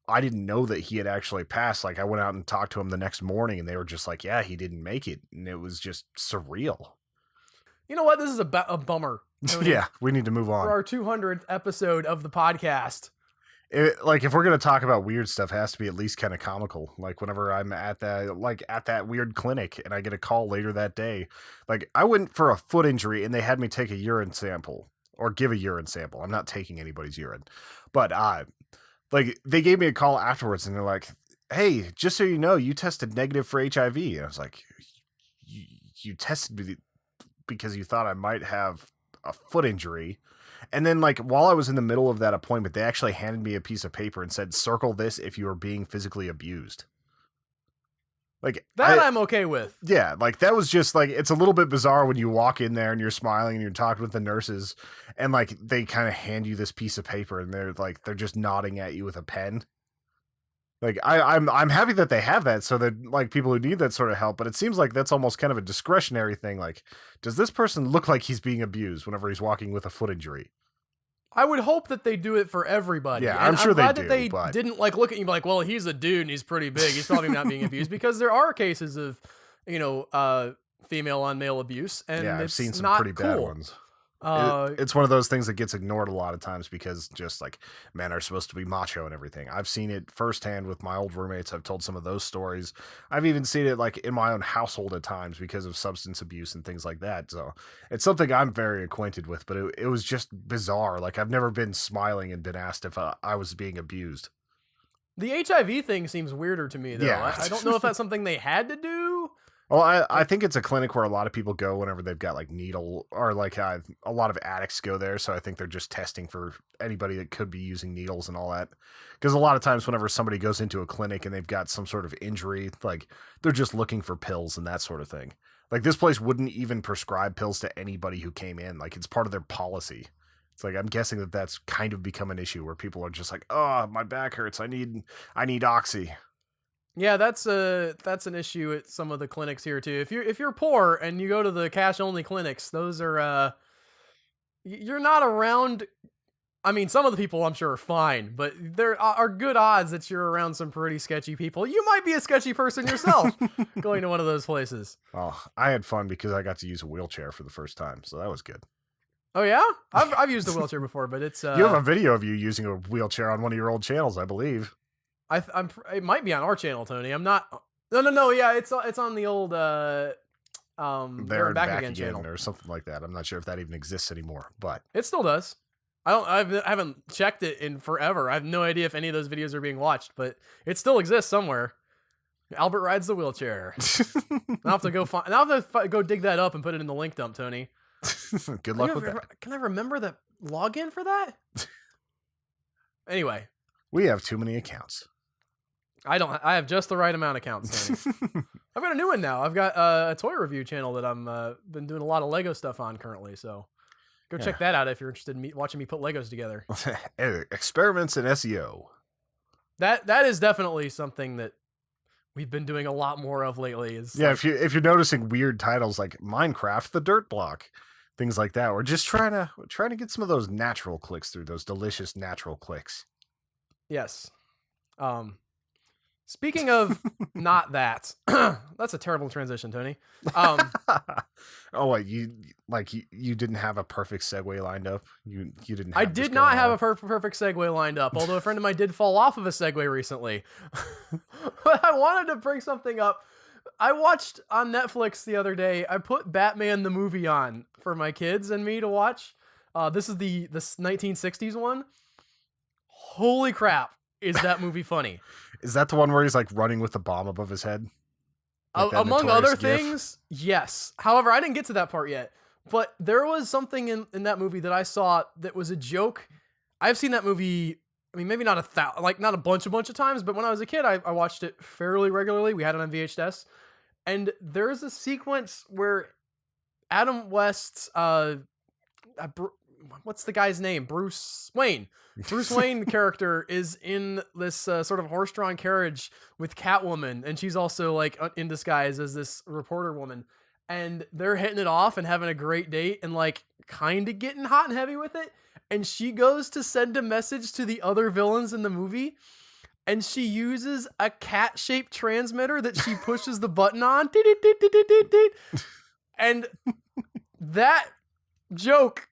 I didn't know that he had actually passed. Like I went out and talked to him the next morning and they were just like, yeah, he didn't make it. And it was just surreal. You know what? This is a bummer, Tony, Yeah, we need to move for on. our 200th episode of the podcast. Like if we're gonna talk about weird stuff, it has to be at least kind of comical. Like whenever I'm at that weird clinic and I get a call later that day, like I went for a foot injury and they had me take a urine sample or give a urine sample. I'm not taking anybody's urine, but like they gave me a call afterwards and they're like, "Hey, just so you know, you tested negative for HIV." And I was like, "You tested me because you thought I might have a foot injury." And then, like, while I was in the middle of that appointment, they actually handed me a piece of paper and said, "Circle this if you are being physically abused." Like, That I'm okay with. yeah, like, that was just, like, it's a little bit bizarre when you walk in there and you're smiling and you're talking with the nurses and, like, they kind of hand you this piece of paper and they're just nodding at you with a pen. Like, I'm happy that they have that so that, like, people who need that sort of help, but it seems like that's almost kind of a discretionary thing. Like, does this person look like he's being abused whenever he's walking with a foot injury? I would hope that they do it for everybody. Yeah, and I'm sure they glad do, that they but didn't like look at you and be like, well, he's a dude and he's pretty big. He's probably not being abused, because there are cases of, female on male abuse, and yeah, I've it's seen some not pretty bad cool. ones. It's one of those things that gets ignored a lot of times because just like men are supposed to be macho and everything. I've seen it firsthand with my old roommates. I've told some of those stories. I've even seen it like in my own household at times because of substance abuse and things like that. So it's something I'm very acquainted with, but it was just bizarre. Like I've never been smiling and been asked if I was being abused. The HIV thing seems weirder to me, though. Yeah. I don't know if that's something they had to do. Well, I think it's a clinic where a lot of people go whenever they've got like needle or like a lot of addicts go there. So I think they're just testing for anybody that could be using needles and all that. Because a lot of times whenever somebody goes into a clinic and they've got some sort of injury, like they're just looking for pills and that sort of thing. Like this place wouldn't even prescribe pills to anybody who came in. Like it's part of their policy. It's like I'm guessing that that's kind of become an issue where people are just like, "Oh, my back hurts. I need oxy." Yeah, that's an issue at some of the clinics here too. If you're poor and you go to the cash only clinics, those are you're not around. I mean, some of the people I'm sure are fine, but there are good odds that you're around some pretty sketchy people. You might be a sketchy person yourself going to one of those places. Oh, I had fun because I got to use a wheelchair for the first time, so that was good. Oh yeah, I've used a wheelchair before, but it's You have a video of you using a wheelchair on one of your old channels, I believe. it might be on our channel, Tony. I'm not. No. Yeah, it's on the old There and back again channel or something like that. I'm not sure if that even exists anymore, but it still does. I haven't checked it in forever. I have no idea if any of those videos are being watched, but it still exists somewhere. Albert rides the wheelchair. I'll have to go find. I'll have to go dig that up and put it in the link dump, Tony. good luck with that. Can I remember the login for that? Anyway, We have too many accounts. I have just the right amount of accounts, Tony. I've got a new one now. I've got a toy review channel that I'm been doing a lot of Lego stuff on currently. So go check that out if you're interested in watching me put Legos together. Experiments in SEO. That is definitely something that we've been doing a lot more of lately. If you're noticing weird titles like Minecraft, the Dirt Block, things like that, we're just trying to get some of those natural clicks through, those delicious natural clicks. Yes. Speaking of not that, that's a terrible transition, Tony. Oh, wait, you didn't have a perfect segue lined up. You didn't. I did not have a perfect segue lined up. Although a friend of mine did fall off of a segue recently. But I wanted to bring something up. I watched on Netflix the other day. I put Batman the movie on for my kids and me to watch. This is the 1960s one. Holy crap! Is that movie funny? Is that the one where he's like running with the bomb above his head? Like among other things, yes. However, I didn't get to that part yet. But there was something in that movie that I saw that was a joke. I've seen that movie I mean, maybe not not a bunch of times, but when I was a kid, I watched it fairly regularly. We had it on VHS, and there's a sequence where Adam West's what's the guy's name? Bruce Wayne. Bruce Wayne character is in this sort of horse-drawn carriage with Catwoman, and she's also like in disguise as this reporter woman, and they're hitting it off and having a great date and like kind of getting hot and heavy with it. And she goes to send a message to the other villains in the movie, and she uses a cat-shaped transmitter that she pushes the button on. And that joke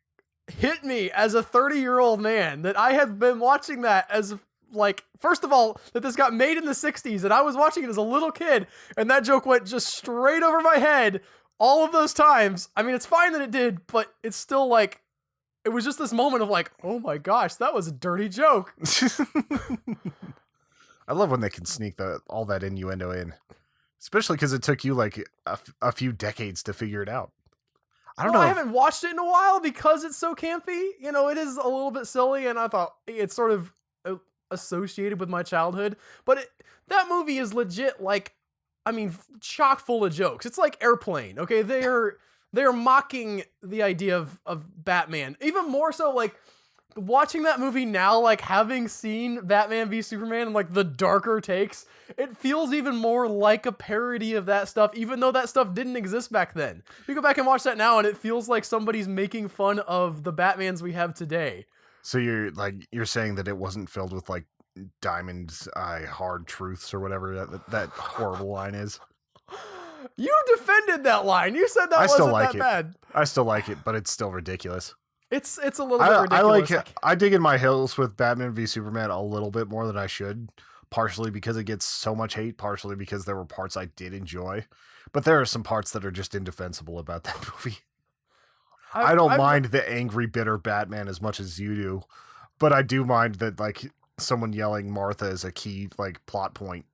hit me as a 30-year-old man, that I had been watching that as like, first of all, that this got made in the 60s and I was watching it as a little kid, and that joke went just straight over my head all of those times. I mean, it's fine that it did, but it's still like, it was just this moment of like, oh my gosh, that was a dirty joke. I love when they can sneak all that innuendo in, especially because it took you like a few decades to figure it out. I don't know. I haven't watched it in a while because it's so campy. You know, it is a little bit silly, and I thought it's sort of associated with my childhood. But that movie is legit, like, I mean, chock full of jokes. It's like Airplane. Okay, they are mocking the idea of Batman. Even more so, like, watching that movie now, like having seen Batman v Superman and like the darker takes, it feels even more like a parody of that stuff, even though that stuff didn't exist back then. You go back and watch that now and it feels like somebody's making fun of the Batmans we have today. So you're saying that it wasn't filled with like Diamond's hard truths or whatever that horrible line is? You defended that line. You said that wasn't that bad. I still like it, but it's still ridiculous. It's a little bit ridiculous. I dig in my heels with Batman v Superman a little bit more than I should, partially because it gets so much hate, partially because there were parts I did enjoy, but there are some parts that are just indefensible about that movie. I don't mind the angry, bitter Batman as much as you do, but I do mind that like someone yelling Martha is a key like plot point.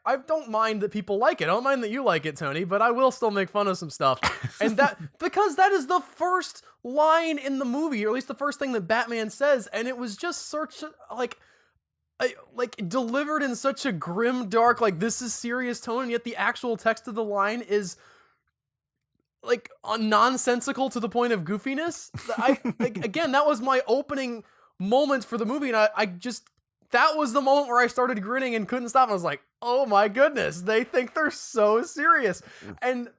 I don't mind that people like it. I don't mind that you like it, Tony, but I will still make fun of some stuff. And that, because that is the first line in the movie, or at least the first thing that Batman says. And it was just such like delivered in such a grim, dark, like this is serious tone. And yet the actual text of the line is like nonsensical to the point of goofiness. Again, that was my opening moments for the movie. And that was the moment where I started grinning and couldn't stop. I was like, oh my goodness, they think they're so serious. And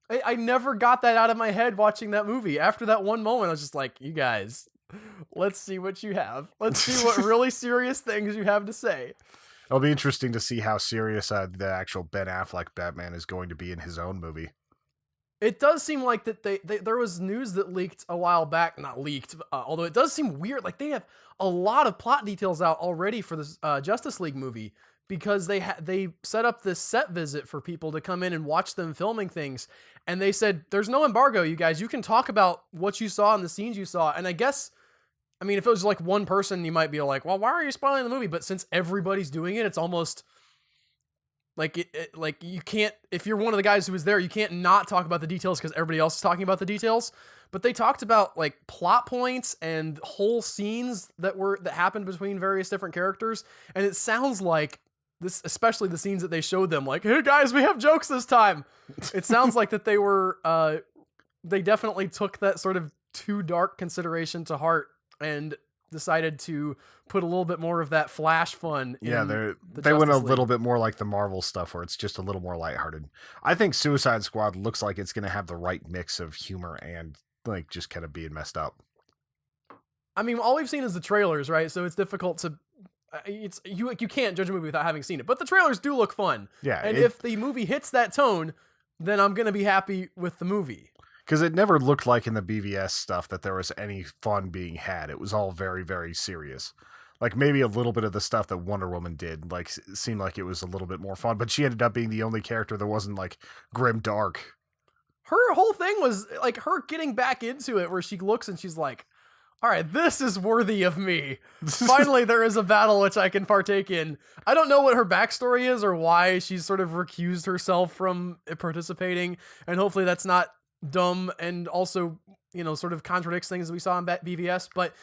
I never got that out of my head watching that movie. After that one moment, I was just like, you guys, let's see what you have. Let's see what really serious things you have to say. It'll be interesting to see how serious the actual Ben Affleck Batman is going to be in his own movie. It does seem like that there was news that leaked a while back, not leaked, although it does seem weird. Like they have a lot of plot details out already for this Justice League movie, because they set up this set visit for people to come in and watch them filming things. And they said, there's no embargo, you guys. You can talk about what you saw and the scenes you saw. And I guess, I mean, if it was like one person, you might be like, well, why are you spoiling the movie? But since everybody's doing it, it's almost like like you can't, if you're one of the guys who was there, you can't not talk about the details because everybody else is talking about the details. But they talked about like plot points and whole scenes that happened between various different characters. And it sounds like this, especially the scenes that they showed them, like, hey guys, we have jokes this time. It sounds like that they definitely took that sort of too dark consideration to heart and decided to put a little bit more of that Flash fun. Yeah, they went a little bit more like the Marvel stuff, where it's just a little more lighthearted. I think Suicide Squad looks like it's going to have the right mix of humor and like just kind of being messed up. I mean, all we've seen is the trailers, right? So it's difficult to you can't judge a movie without having seen it. But the trailers do look fun. Yeah, and if the movie hits that tone, then I'm going to be happy with the movie. Because it never looked like in the BVS stuff that there was any fun being had. It was all very, very serious. Like maybe a little bit of the stuff that Wonder Woman did, like seemed like it was a little bit more fun, but she ended up being the only character that wasn't like grim dark. Her whole thing was like her getting back into it, where she looks and she's like, all right, this is worthy of me. Finally, there is a battle which I can partake in. I don't know what her backstory is or why she's sort of recused herself from participating. And hopefully that's not dumb and also, you know, sort of contradicts things that we saw in BVS. But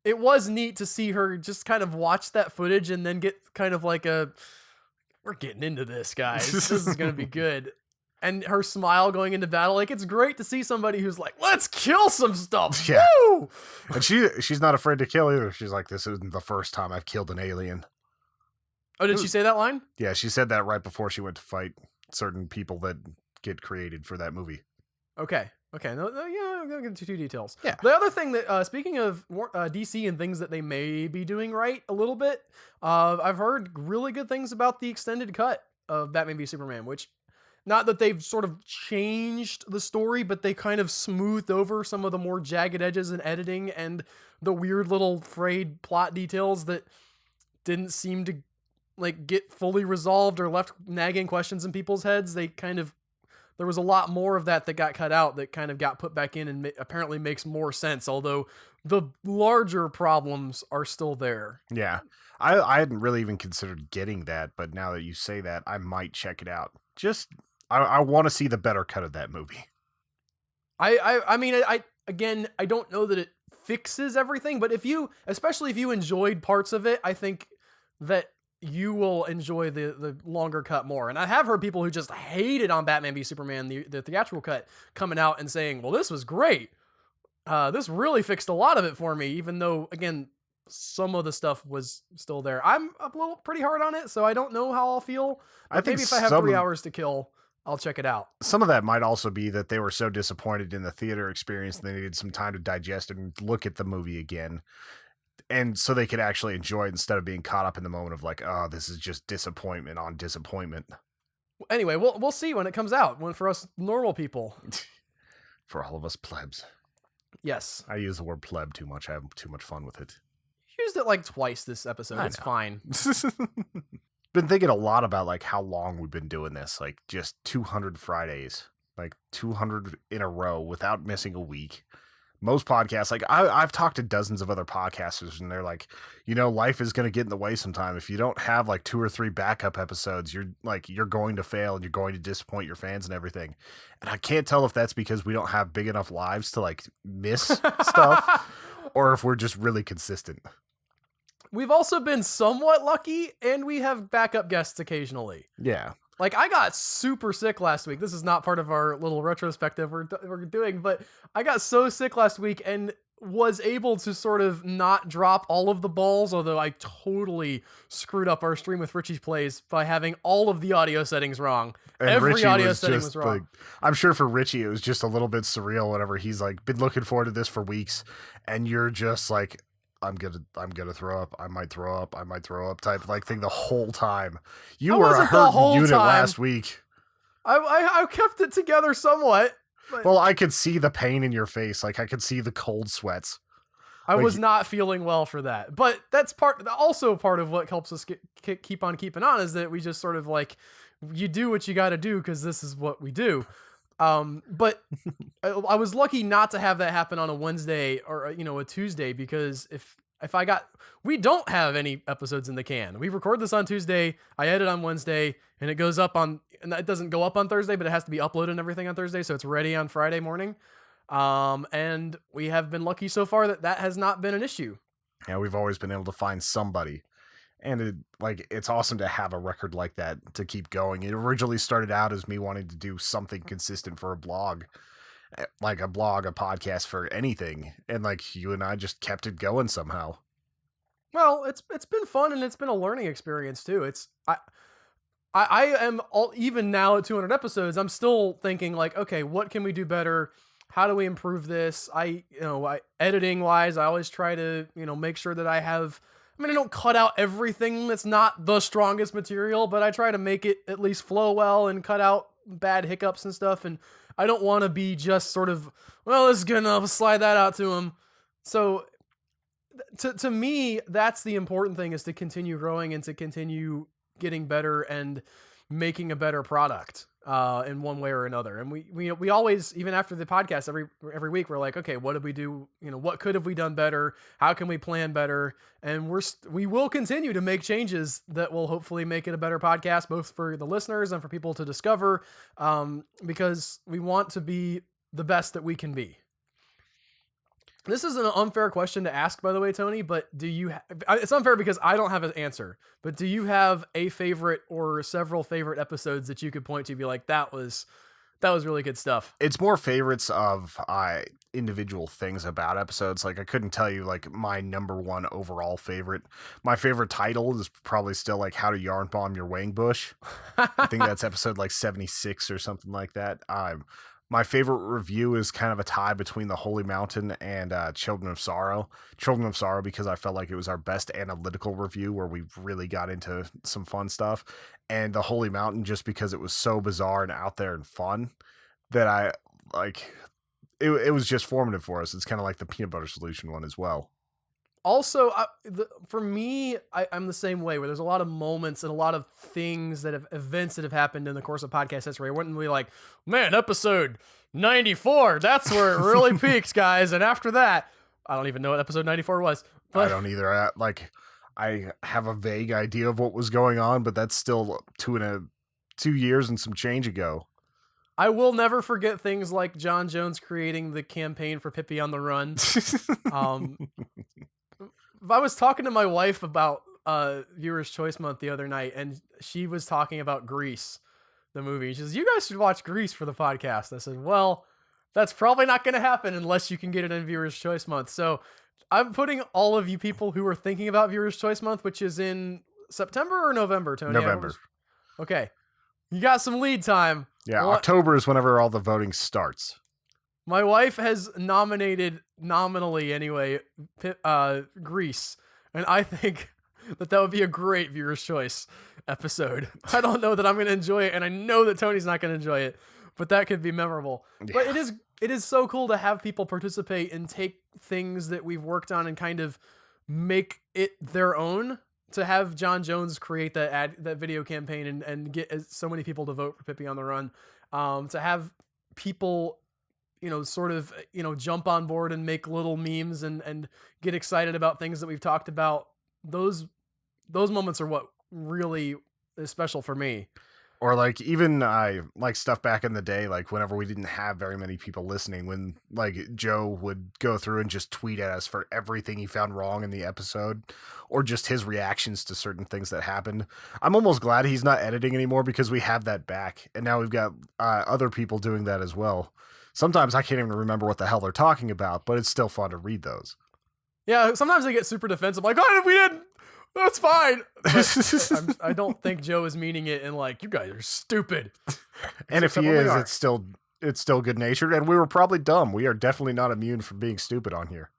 it was neat to see her just kind of watch that footage and then get kind of like we're getting into this, guys. This is going to be good. And her smile going into battle. Like, it's great to see somebody who's like, let's kill some stuff. Yeah. Woo! And she's not afraid to kill either. She's like, this isn't the first time I've killed an alien. Oh, did she say that line? Yeah, she said that right before she went to fight certain people that get created for that movie. Okay. No, yeah, I'm going to get into two details. Yeah. The other thing that, speaking of DC and things that they may be doing right a little bit, I've heard really good things about the extended cut of Batman v Superman, which, not that they've sort of changed the story, but they kind of smoothed over some of the more jagged edges in editing and the weird little frayed plot details that didn't seem to like get fully resolved or left nagging questions in people's heads. There was a lot more of that got cut out that kind of got put back in and apparently makes more sense, although the larger problems are still there. Yeah. I hadn't really even considered getting that, but now that you say that, I might check it out. I want to see the better cut of that movie. I mean, again, I don't know that it fixes everything, but especially if you enjoyed parts of it, I think that you will enjoy the longer cut more. And I have heard people who just hated on Batman v Superman, the theatrical cut, coming out and saying, well, this was great. This really fixed a lot of it for me, even though, again, some of the stuff was still there. I'm a little pretty hard on it, so I don't know how I'll feel. I think maybe if I have 3 hours to kill, I'll check it out. Some of that might also be that they were so disappointed in the theater experience and they needed some time to digest and look at the movie again. And so they could actually enjoy it instead of being caught up in the moment of like, oh, this is just disappointment on disappointment. Anyway, we'll see when it comes out. For us normal people. For all of us plebs. Yes. I use the word pleb too much. I have too much fun with it. Used it like twice this episode. It's fine. Been thinking a lot about like how long we've been doing this. Like just 200 Fridays. Like 200 in a row without missing a week. Most podcasts, like I've talked to dozens of other podcasters and they're like, life is going to get in the way sometime. If you don't have like 2 or 3 backup episodes, you're going to fail and you're going to disappoint your fans and everything. And I can't tell if that's because we don't have big enough lives to like miss stuff or if we're just really consistent. We've also been somewhat lucky and we have backup guests occasionally. Yeah. Like, I got super sick last week. This is not part of our little retrospective we're doing, but I got so sick last week and was able to sort of not drop all of the balls, although I totally screwed up our stream with Richie's Plays by having all of the audio settings wrong. And Every Richie audio was setting just was wrong. like, I'm sure for Richie, it was just a little bit surreal whenever he's like been looking forward to this for weeks. And you're just like, I'm gonna throw up. I might throw up type like thing the whole time. You were a hurt unit last week. I kept it together somewhat. Well, I could see the pain in your face. Like I could see the cold sweats. I was not feeling well for that, but that's also part of what helps us keep on keeping on is that we just sort of like, you do what you got to do because this is what we do. But I was lucky not to have that happen on a Wednesday or, a Tuesday, because if we don't have any episodes in the can. We record this on Tuesday, I edit on Wednesday, and it goes up and it doesn't go up on Thursday, but it has to be uploaded and everything on Thursday. So it's ready on Friday morning. And we have been lucky so far that has not been an issue. Yeah. We've always been able to find somebody. And it's awesome to have a record like that to keep going. It originally started out as me wanting to do something consistent for a blog, a podcast for anything. And like you and I just kept it going somehow. Well, it's been fun and it's been a learning experience too. I am even now at 200 episodes, I'm still thinking like, okay, what can we do better? How do we improve this? Editing wise, I always try to, make sure that I don't cut out everything that's not the strongest material, but I try to make it at least flow well and cut out bad hiccups and stuff. And I don't want to be just sort of, well, it's good enough, slide that out to him. So to me, that's the important thing, is to continue growing and to continue getting better and making a better product in one way or another. And we always, even after the podcast, every week, we're like, okay, what did we do? What could have we done better? How can we plan better? And we will continue to make changes that will hopefully make it a better podcast, both for the listeners and for people to discover, because we want to be the best that we can be. This is an unfair question to ask, by the way, Tony, but it's unfair because I don't have an answer, but do you have a favorite or several favorite episodes that you could point to be like, that was really good stuff? It's more favorites of individual things about episodes. Like, I couldn't tell you like my number one overall favorite. My favorite title is probably still like How to Yarn Bomb Your Wang Bush. I think that's episode like 76 or something like that. My favorite review is kind of a tie between The Holy Mountain and Children of Sorrow. Children of Sorrow because I felt like it was our best analytical review where we really got into some fun stuff. And The Holy Mountain just because it was so bizarre and out there and fun that I like. It was just formative for us. It's kind of like the Peanut Butter Solution one as well. Also, for me, I'm the same way, where there's a lot of moments and a lot of events that have happened in the course of podcast history. I wouldn't be like, man, episode 94, that's where it really peaks, guys. And after that, I don't even know what episode 94 was. But I don't either. I have a vague idea of what was going on, but that's still 2 years and some change ago. I will never forget things like John Jones creating the campaign for Pippi on the Run. I was talking to my wife about Viewer's Choice Month the other night, and she was talking about Grease, the movie. She says, you guys should watch Grease for the podcast. I said, well, that's probably not going to happen unless you can get it in Viewer's Choice Month. So I'm putting all of you people who are thinking about Viewer's Choice Month, which is in September or November, Tony? November. Okay. You got some lead time. Yeah, October is whenever all the voting starts. My wife has nominated, nominally anyway, Grease, and I think that would be a great Viewer's Choice episode. I don't know that I'm going to enjoy it, and I know that Tony's not going to enjoy it, but that could be memorable. Yeah. But it is so cool to have people participate and take things that we've worked on and kind of make it their own. To have John Jones create that video campaign and get so many people to vote for Pippi on the Run, to have people, sort of, jump on board and make little memes and get excited about things that we've talked about. Those moments are what really is special for me. Or like even like stuff back in the day, like whenever we didn't have very many people listening, when like Joe would go through and just tweet at us for everything he found wrong in the episode, or just his reactions to certain things that happened. I'm almost glad he's not editing anymore because we have that back. And now we've got other people doing that as well. Sometimes I can't even remember what the hell they're talking about, but it's still fun to read those. Yeah, sometimes they get super defensive, like, oh, we didn't. That's fine. But I don't think Joe is meaning it in like, you guys are stupid. And if he is, it's still good natured. And we were probably dumb. We are definitely not immune from being stupid on here.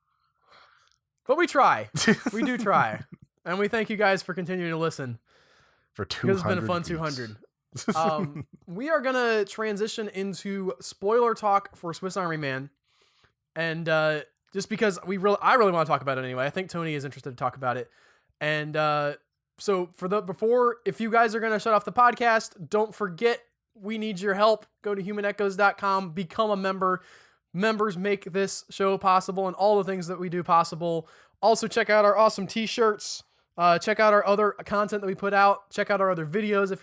But we try. We do try. And we thank you guys for continuing to listen. For 200 It's been a fun weeks. 200. We are going to transition into spoiler talk for Swiss Army Man. And just because I really want to talk about it anyway. I think Tony is interested to talk about it. And so if you guys are going to shut off the podcast, don't forget, we need your help. Go to humanechoes.com, become a member. Members make this show possible and all the things that we do possible. Also, check out our awesome t-shirts. Check out our other content that we put out. Check out our other videos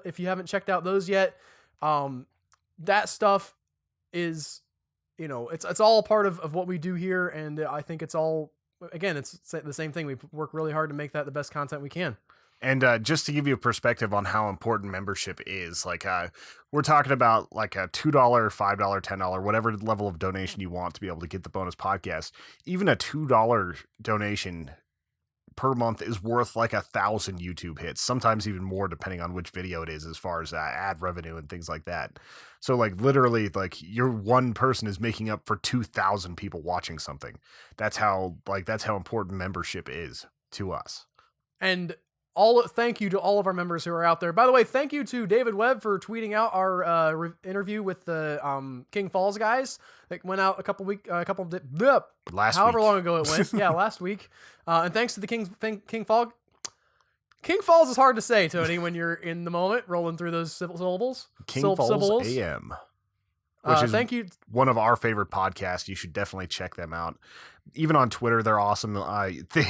if you haven't checked out those yet. That stuff is, it's all part of what we do here. And I think it's all, again, it's the same thing. We work really hard to make that the best content we can. And just to give you a perspective on how important membership is, like we're talking about like a $2, $5, $10, whatever level of donation you want to be able to get the bonus podcast. Even a $2 donation per month is worth like 1,000 YouTube hits, sometimes even more depending on which video it is, as far as ad revenue and things like that. So like literally, like your one person is making up for 2,000 people watching something. That's how important membership is to us. And thank you to all of our members who are out there. By the way, thank you to David Webb for tweeting out our interview with the King Falls guys that went out however long ago it went. Yeah, last week. And thanks to the King Falls. King Falls is hard to say, Tony, when you're in the moment rolling through those syllables. King Falls AM. which is Thank you. one of our favorite podcasts. You should definitely check them out. Even on Twitter, they're awesome.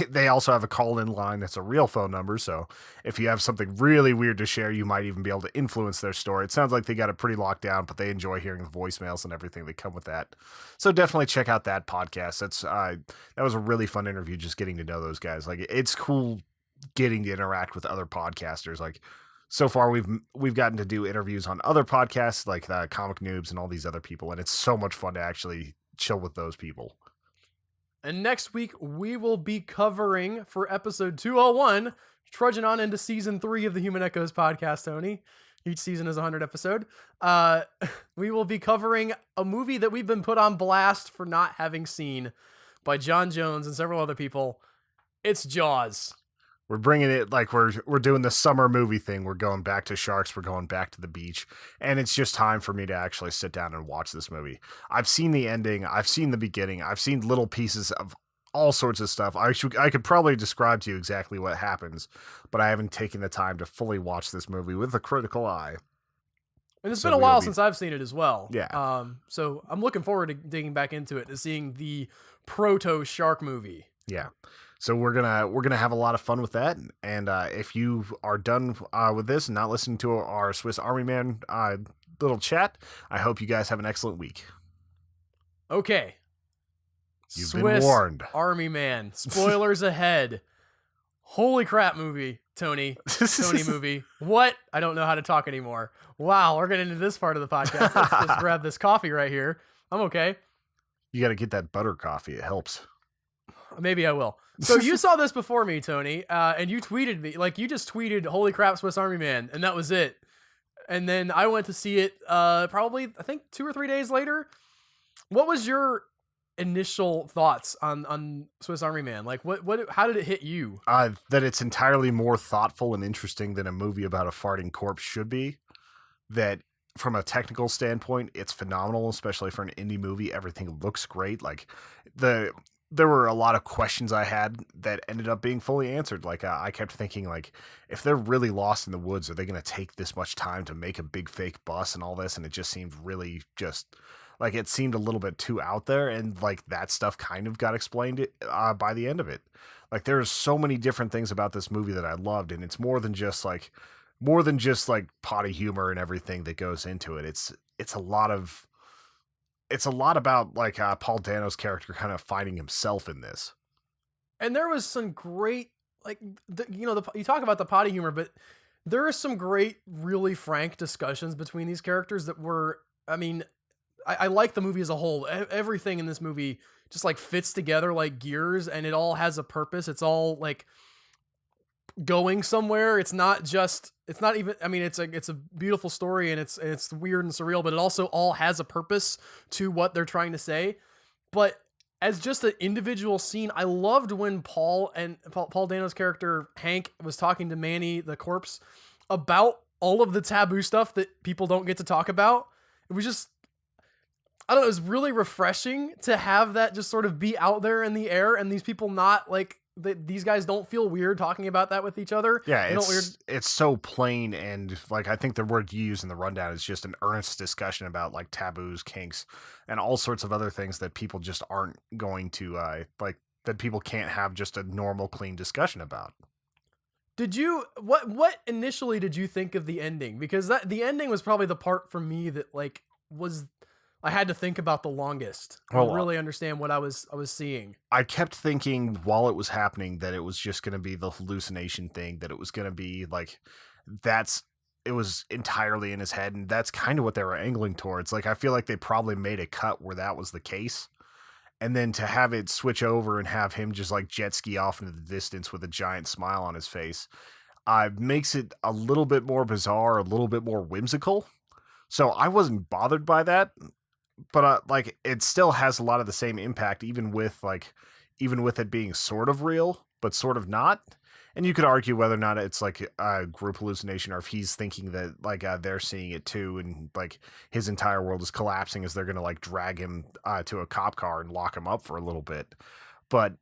They also have a call-in line that's a real phone number, so if you have something really weird to share, you might even be able to influence their story. It sounds like they got it pretty locked down, but they enjoy hearing the voicemails and everything that come with that. So definitely check out that podcast. That was a really fun interview, just getting to know those guys. Like, it's cool getting to interact with other podcasters. Like, so far we've gotten to do interviews on other podcasts like the Comic Noobs and all these other people, and it's so much fun to actually chill with those people. And next week, we will be covering, for episode 201, trudging on into season 3 of the Human Echoes podcast, Tony. Each season is 100 episode. We will be covering a movie that we've been put on blast for not having seen by John Jones and several other people. It's Jaws. We're bringing it like we're doing the summer movie thing. We're going back to sharks. We're going back to the beach. And it's just time for me to actually sit down and watch this movie. I've seen the ending. I've seen the beginning. I've seen little pieces of all sorts of stuff. I could probably describe to you exactly what happens, but I haven't taken the time to fully watch this movie with a critical eye. And it's been a while since I've seen it as well. Yeah. So I'm looking forward to digging back into it and seeing the proto shark movie. Yeah. So we're gonna have a lot of fun with that, and if you are done with this and not listening to our Swiss Army Man little chat, I hope you guys have an excellent week. Okay, You've Swiss been warned. Army Man. Spoilers ahead. Holy crap, movie, Tony. Tony movie. What? I don't know how to talk anymore. Wow, we're getting into this part of the podcast. Let's just grab this coffee right here. I'm okay. You got to get that butter coffee. It helps. Maybe I will. So you saw this before me, Tony, and you tweeted me. Like, you just tweeted, holy crap, Swiss Army Man, and that was it. And then I went to see it probably, I think, 2 or 3 days later. What was your initial thoughts on Swiss Army Man? Like, how did it hit you? That it's entirely more thoughtful and interesting than a movie about a farting corpse should be. That from a technical standpoint, it's phenomenal, especially for an indie movie. Everything looks great. Like, there were a lot of questions I had that ended up being fully answered. Like, I kept thinking, like, if they're really lost in the woods, are they going to take this much time to make a big fake bus and all this? And it just seemed really like, it seemed a little bit too out there. And like, that stuff kind of got explained by the end of it. Like, there's so many different things about this movie that I loved. And it's more than just like potty humor and everything that goes into it. It's a lot about like Paul Dano's character kind of finding himself in this. And there was some great, like, you talk about the potty humor, but there are some great, really frank discussions between these characters that were, I mean, I like the movie as a whole. Everything in this movie just like fits together like gears, and it all has a purpose. It's all like going somewhere. It's not even, I mean, it's a beautiful story, and it's weird and surreal, but it also all has a purpose to what they're trying to say. But as just an individual scene, I loved when Paul Dano's character Hank was talking to Manny the corpse about all of the taboo stuff that people don't get to talk about. It was just, I don't know, it was really refreshing to have that just sort of be out there in the air, and these people not like, these guys don't feel weird talking about that with each other. Yeah, it's so plain, and like, I think the word you use in the rundown is just an earnest discussion about like taboos, kinks, and all sorts of other things that people just aren't going to like, that people can't have just a normal, clean discussion about. What initially did you think of the ending? Because the ending was probably the part for me that like I had to think about the longest. Well, to really understand what I was seeing. I kept thinking while it was happening that it was just going to be the hallucination thing, that it was going to be like, it was entirely in his head. And that's kind of what they were angling towards. Like, I feel like they probably made a cut where that was the case. And then to have it switch over and have him just like jet ski off into the distance with a giant smile on his face, makes it a little bit more bizarre, a little bit more whimsical. So I wasn't bothered by that. But like, it still has a lot of the same impact, even with it being sort of real, but sort of not. And you could argue whether or not it's like a group hallucination, or if he's thinking that like they're seeing it too, and like his entire world is collapsing as they're gonna like drag him to a cop car and lock him up for a little bit. But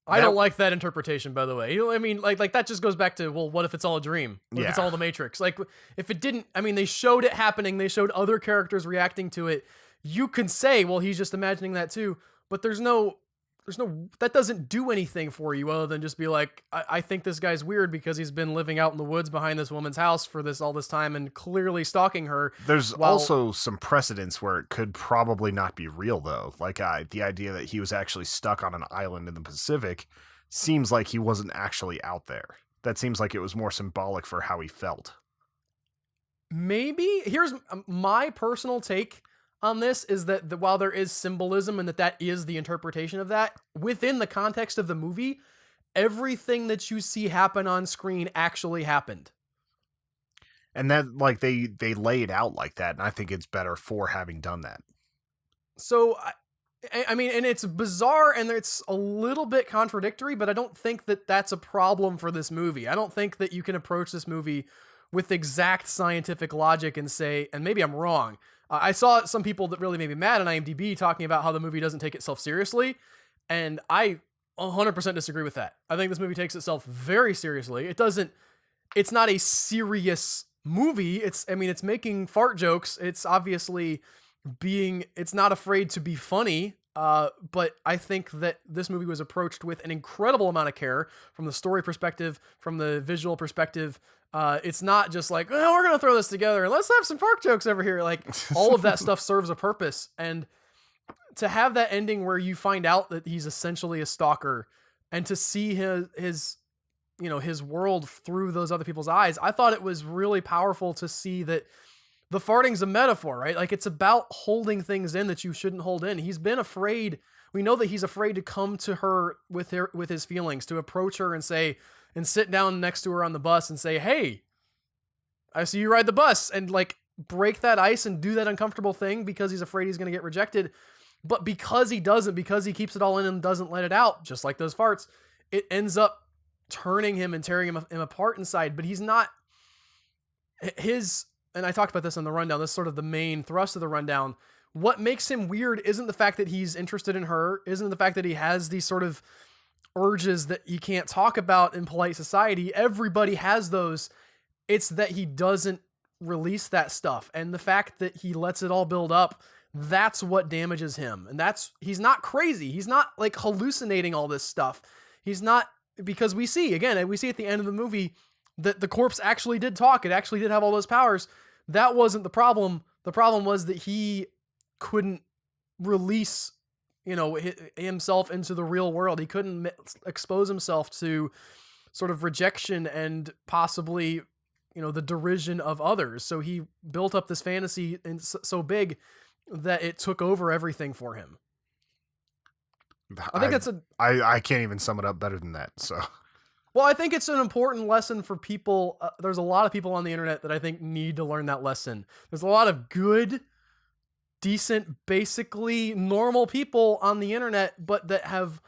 I That don't like that interpretation, by the way. You know, I mean, like that just goes back to, well, what if it's all a dream? What if it's yeah. all the Matrix? Like, if it didn't, I mean, they showed it happening. They showed other characters reacting to it. You can say, well, he's just imagining that too, but that doesn't do anything for you other than just be like, I think this guy's weird because he's been living out in the woods behind this woman's house for all this time and clearly stalking her. There's While also some precedents where it could probably not be real, though. Like the idea that he was actually stuck on an island in the Pacific seems like he wasn't actually out there. That seems like it was more symbolic for how he felt. maybe here's my personal take on this is that while there is symbolism and that is the interpretation of that within the context of the movie, everything that you see happen on screen actually happened. And that, like, they lay it out like that, and I think it's better for having done that. So I mean, and it's bizarre and it's a little bit contradictory, but I don't think that that's a problem for this movie. I don't think that you can approach this movie with exact scientific logic and say, and maybe I'm wrong. I saw some people that really made me mad on IMDb talking about how the movie doesn't take itself seriously, and I 100% disagree with that. I think this movie takes itself very seriously. It's not a serious movie. It's making fart jokes. It's obviously it's not afraid to be funny. But I think that this movie was approached with an incredible amount of care from the story perspective, from the visual perspective. It's not just like, oh, we're going to throw this together and let's have some fart jokes over here. Like, all of that stuff serves a purpose. And to have that ending where you find out that he's essentially a stalker and to see his world through those other people's eyes, I thought it was really powerful to see that the farting's a metaphor, right? Like, it's about holding things in that you shouldn't hold in. He's been afraid. We know that he's afraid to come to her with his feelings, to approach her and say, and sit down next to her on the bus and say, hey, I see you ride the bus, and like break that ice and do that uncomfortable thing because he's afraid he's going to get rejected. But because he doesn't, because he keeps it all in and doesn't let it out, just like those farts, it ends up turning him and tearing him apart inside. But he's not and I talked about this on the rundown. This is sort of the main thrust of the rundown. What makes him weird isn't the fact that he's interested in her, isn't the fact that he has these sort of urges that you can't talk about in polite society. Everybody has those. It's that he doesn't release that stuff. And the fact that he lets it all build up, that's what damages him. And he's not crazy. He's not like hallucinating all this stuff. He's not, because we see at the end of the movie that the corpse actually did talk. It actually did have all those powers. That wasn't the problem. The problem was that he couldn't release, himself into the real world. He couldn't expose himself to sort of rejection and possibly, the derision of others. So he built up this fantasy and so big that it took over everything for him. I think I can't even sum it up better than that. So, well, I think it's an important lesson for people. There's a lot of people on the internet that I think need to learn that lesson. There's a lot of good, decent, basically normal people on the internet, but that have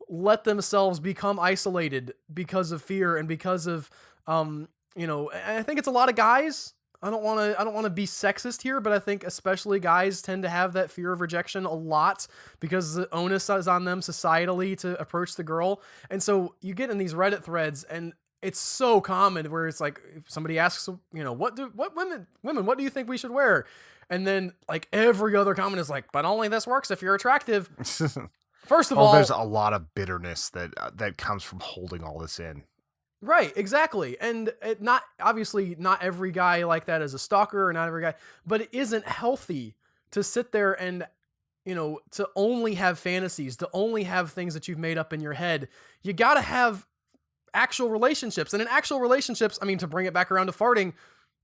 let themselves become isolated because of fear and because of, and I think it's a lot of guys. I don't want to be sexist here, but I think especially guys tend to have that fear of rejection a lot because the onus is on them societally to approach the girl. And so you get in these Reddit threads and it's so common where it's like, if somebody asks, what women, what do you think we should wear? And then like every other comment is like, but only this works if you're attractive. First of all, there's a lot of bitterness that comes from holding all this in. Right, exactly. And not every guy like that is a stalker, or not every guy, but it isn't healthy to sit there and, to only have fantasies, to only have things that you've made up in your head. You got to have actual relationships. And in actual relationships, to bring it back around to farting,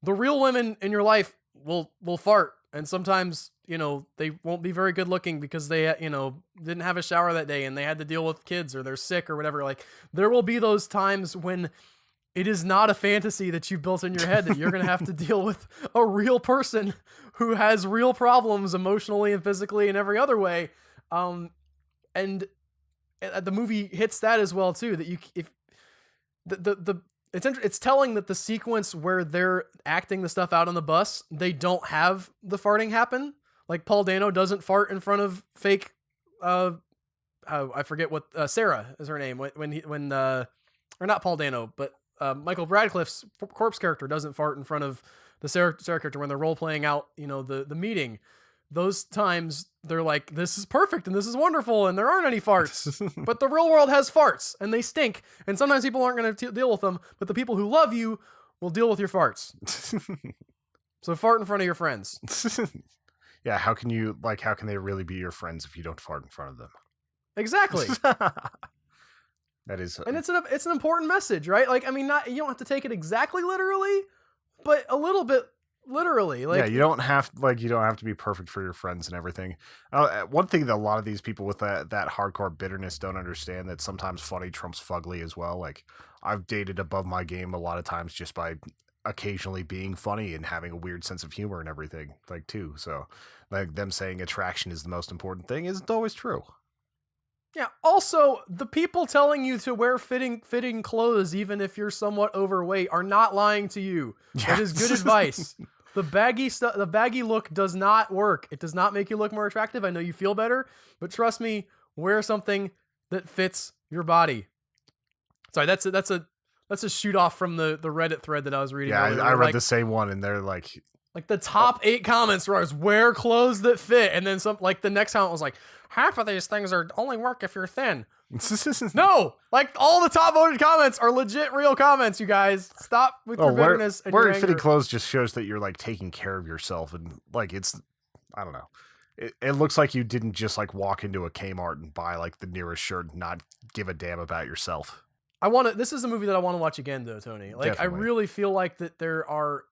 the real women in your life will fart. And sometimes, they won't be very good looking because they, didn't have a shower that day and they had to deal with kids or they're sick or whatever. Like, there will be those times when it is not a fantasy that you've built in your head that you're going to have to deal with a real person who has real problems emotionally and physically and every other way. And the movie hits that as well too, that it's telling that the sequence where they're acting the stuff out on the bus, they don't have the farting happen. Like, Paul Dano doesn't fart in front of fake I forget what Sarah is her name or not Paul Dano, but Michael Radcliffe's corpse character doesn't fart in front of the Sarah character when they're role playing out, the meeting. Those times they're like, this is perfect and this is wonderful and there aren't any farts. But the real world has farts and they stink. And sometimes people aren't going to deal with them, but the people who love you will deal with your farts. So fart in front of your friends. Yeah, how can they really be your friends if you don't fart in front of them? Exactly. That is, and it's an important message, right? Like, I mean, you don't have to take it exactly literally, but a little bit literally. Like, yeah, you don't have to be perfect for your friends and everything. One thing that a lot of these people with that hardcore bitterness don't understand, that sometimes funny trumps fugly as well. Like, I've dated above my game a lot of times just by occasionally being funny and having a weird sense of humor and everything, like, too. So, like, them saying attraction is the most important thing isn't always true. Yeah. Also, the people telling you to wear fitting clothes, even if you're somewhat overweight, are not lying to you. Yeah. That is good advice. The baggy look does not work. It does not make you look more attractive. I know you feel better, but trust me, wear something that fits your body. Sorry, that's a shoot off from the Reddit thread that I was reading. Yeah, I read the same one, and they're like the top 8 comments were wear clothes that fit, and then some, like, the next comment was like, half of these things are only work if you're thin. No, like, all the top voted comments are legit real comments. You guys, stop with your bitterness and wearing fitting clothes just shows that you're, like, taking care of yourself, and, like, it's, I don't know. It looks like you didn't just, like, walk into a Kmart and buy, like, the nearest shirt and not give a damn about yourself. This is a movie that I want to watch again, though, Tony. Like, definitely. I really feel like that there are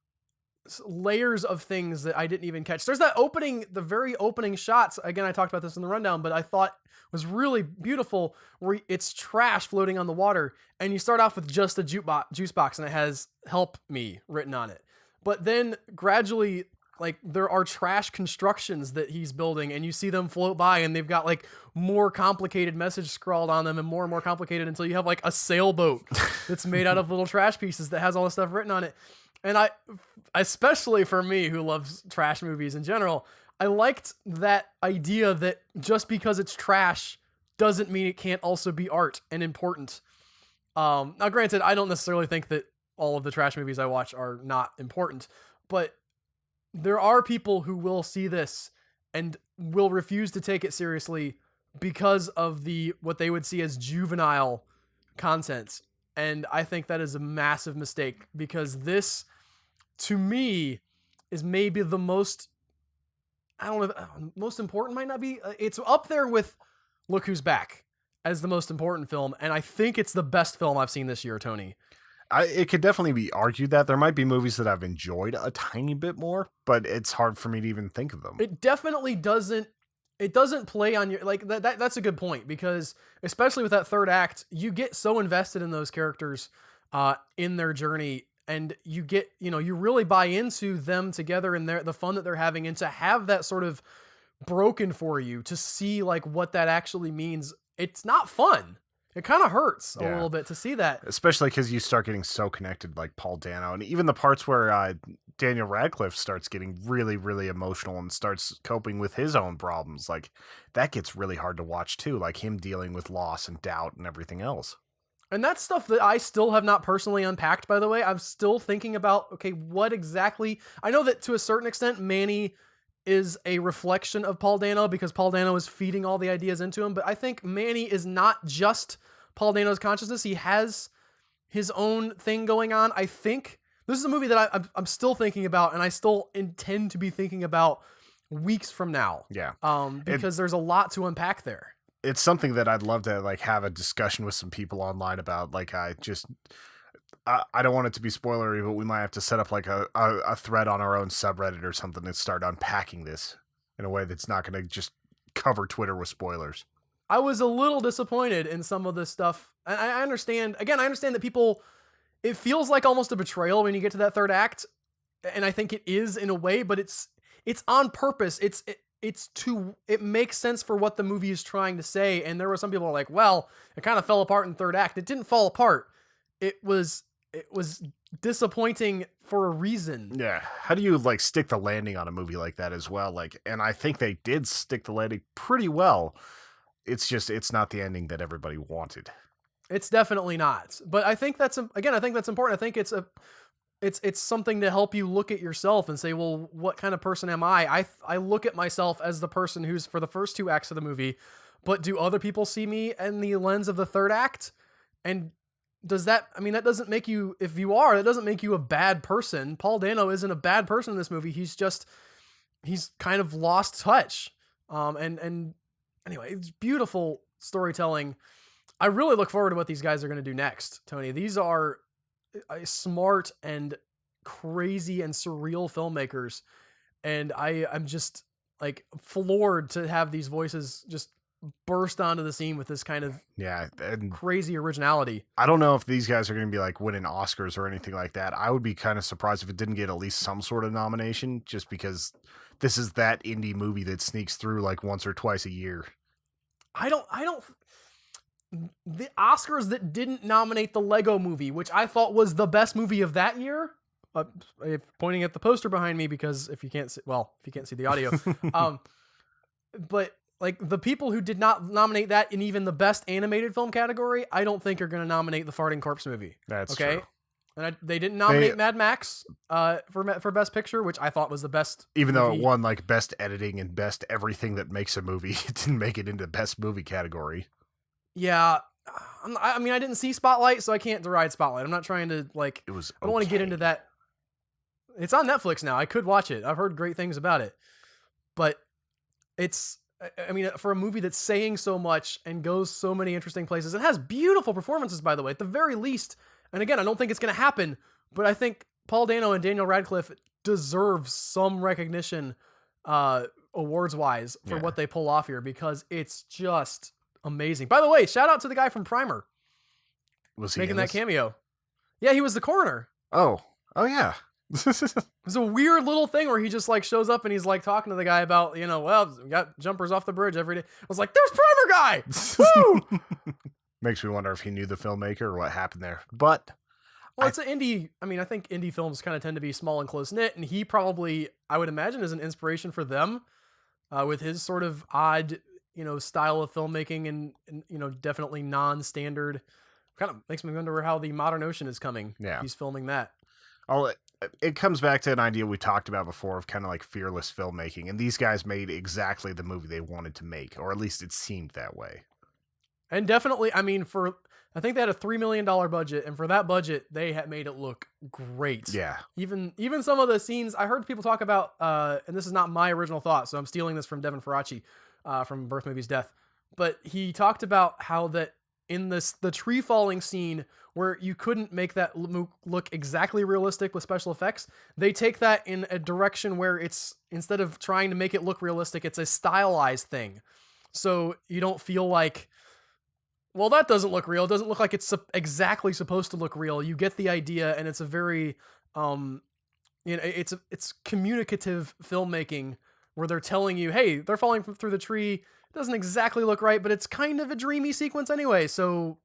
layers of things that I didn't even catch. There's the very opening shots. Again, I talked about this in the rundown, but I thought was really beautiful, where it's trash floating on the water, and you start off with just a juice box, and it has "Help Me" written on it. But then gradually, like, there are trash constructions that he's building, and you see them float by, and they've got, like, more complicated message scrawled on them, and more complicated, until you have, like, a sailboat that's made out of little trash pieces that has all this stuff written on it. And especially for me, who loves trash movies in general, I liked that idea that just because it's trash doesn't mean it can't also be art and important. Now, granted, I don't necessarily think that all of the trash movies I watch are not important, but there are people who will see this and will refuse to take it seriously because of what they would see as juvenile content. And I think that is a massive mistake, because this, to me, is maybe the most, I don't know, most important might not be. It's up there with Look Who's Back as the most important film. And I think it's the best film I've seen this year, Tony. It could definitely be argued that there might be movies that I've enjoyed a tiny bit more, but it's hard for me to even think of them. It definitely doesn't. It doesn't play on your, like, that's a good point, because especially with that third act, you get so invested in those characters in their journey, and you get, you really buy into them together and the fun that they're having, and to have that sort of broken for you, to see, like, what that actually means. It's not fun. It kind of hurts a little bit to see that. Especially because you start getting so connected, like Paul Dano, and even the parts where Daniel Radcliffe starts getting really, really emotional and starts coping with his own problems. Like, that gets really hard to watch too, like him dealing with loss and doubt and everything else. And that's stuff that I still have not personally unpacked, by the way. I'm still thinking about, okay, what exactly... I know that to a certain extent, Manny is a reflection of Paul Dano, because Paul Dano is feeding all the ideas into him, but I think Manny is not just Paul Dano's consciousness. He has his own thing going on. I think this is a movie that I'm still thinking about, and I still intend to be thinking about weeks from now. Yeah. Because there's a lot to unpack there. It's something that I'd love to, like, have a discussion with some people online about. Like, I don't want it to be spoilery, but we might have to set up, like, a thread on our own subreddit or something and start unpacking this in a way that's not going to just cover Twitter with spoilers. I was a little disappointed in some of this stuff. I understand that people, it feels like almost a betrayal when you get to that third act. And I think it is in a way, but it's on purpose. It makes sense for what the movie is trying to say. And there were some people who are like, well, it kind of fell apart in third act. It didn't fall apart. It was disappointing for a reason. Yeah. How do you, like, stick the landing on a movie like that as well? Like, and I think they did stick the landing pretty well. it's not the ending that everybody wanted. It's definitely not. But I think that's again, I think that's important. I think it's something to help you look at yourself and say, well, what kind of person am I? I look at myself as the person who's for the first two acts of the movie, but do other people see me in the lens of the third act? And does that, I mean, that doesn't make you, if you are, that doesn't make you a bad person. Paul Dano isn't a bad person in this movie. He's kind of lost touch. And anyway, it's beautiful storytelling. I really look forward to what these guys are going to do next, Tony. These are smart and crazy and surreal filmmakers. And I'm just like floored to have these voices just burst onto the scene with this kind of and crazy originality. I don't know if these guys are going to be like winning Oscars or anything like that. I would be kind of surprised if it didn't get at least some sort of nomination, just because this is that indie movie that sneaks through like once or twice a year. I don't the Oscars that didn't nominate the Lego Movie, which I thought was the best movie of that year. Pointing at the poster behind me, because if you can't see the audio, but like the people who did not nominate that in even the best animated film category, I don't think are going to nominate the Farting Corpse Movie. That's okay. True. And they didn't nominate Mad Max for Best Picture, which I thought was the best. Even movie. Though it won like Best Editing and Best Everything that makes a movie, it didn't make it into the Best Movie category. Yeah. I mean, I didn't see Spotlight, so I can't deride Spotlight. I'm not trying to like. It was. I don't want to get into that. It's on Netflix now. I could watch it. I've heard great things about it, but it's. I mean, for a movie that's saying so much and goes so many interesting places, it has beautiful performances, by the way, at the very least. And again, I don't think it's going to happen, but I think Paul Dano and Daniel Radcliffe deserve some recognition, awards-wise, for what they pull off here, because it's just amazing. By the way, shout out to the guy from Primer. Was he making that cameo? Yeah, he was the coroner. Oh yeah. It's a weird little thing where he just like shows up and he's like talking to the guy about, well, we got jumpers off the bridge every day. I was like, there's Primer guy. Woo! Makes me wonder if he knew the filmmaker or what happened there. But well, it's an indie. I mean, I think indie films kind of tend to be small and close knit, and he probably, I would imagine, is an inspiration for them, with his sort of odd, style of filmmaking and definitely non-standard. Kind of makes me wonder how the Modern Ocean is coming. Yeah, he's filming that. It comes back to an idea we talked about before of kind of like fearless filmmaking, and these guys made exactly the movie they wanted to make, or at least it seemed that way. And definitely, I mean, I think they had a $3 million budget, and for that budget, they had made it look great. Yeah. Even some of the scenes, I heard people talk about, and this is not my original thought, so I'm stealing this from Devin Faraci, from Birth Movies Death, but he talked about how that in the tree falling scene where you couldn't make that look exactly realistic with special effects, they take that in a direction where it's, instead of trying to make it look realistic, it's a stylized thing. So you don't feel like, well, that doesn't look real. It doesn't look like it's exactly supposed to look real. You get the idea, and it's a very, it's communicative filmmaking where they're telling you, hey, they're falling through the tree. It doesn't exactly look right, but it's kind of a dreamy sequence anyway. So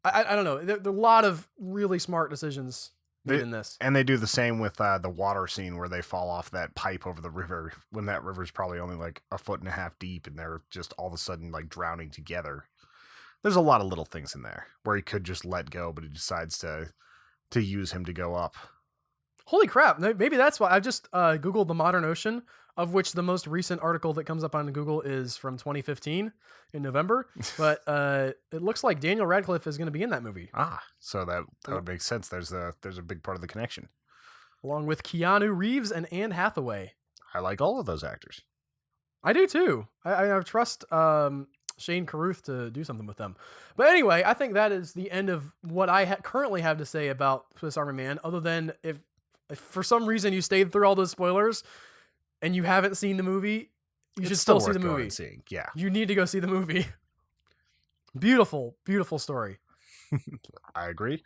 I don't know. There are a lot of really smart decisions made in this. And they do the same with the water scene where they fall off that pipe over the river when that river's probably only like 1.5 feet deep, and they're just all of a sudden like drowning together. There's a lot of little things in there where he could just let go, but he decides to use him to go up. Holy crap. Maybe that's why I just Googled the Modern Ocean, of which the most recent article that comes up on Google is from 2015 in November. But it looks like Daniel Radcliffe is going to be in that movie. So that would make sense. There's a big part of the connection. Along with Keanu Reeves and Anne Hathaway. I like all of those actors. I do too. I trust Shane Carruth to do something with them. But anyway, I think that is the end of what I currently have to say about Swiss Army Man, other than if for some reason you stayed through all those spoilers and you haven't seen the movie, you should still see the movie. Yeah. You need to go see the movie. Beautiful, beautiful story. I agree.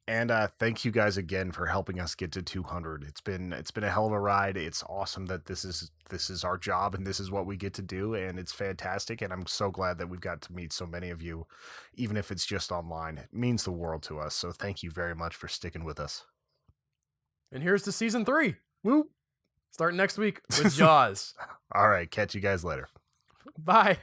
And thank you guys again for helping us get to 200. It's been a hell of a ride. It's awesome that this is our job and this is what we get to do, and it's fantastic. And I'm so glad that we've got to meet so many of you, even if it's just online. It means the world to us. So thank you very much for sticking with us. And here's to season 3. Woo! Starting next week with Jaws. All right, catch you guys later. Bye.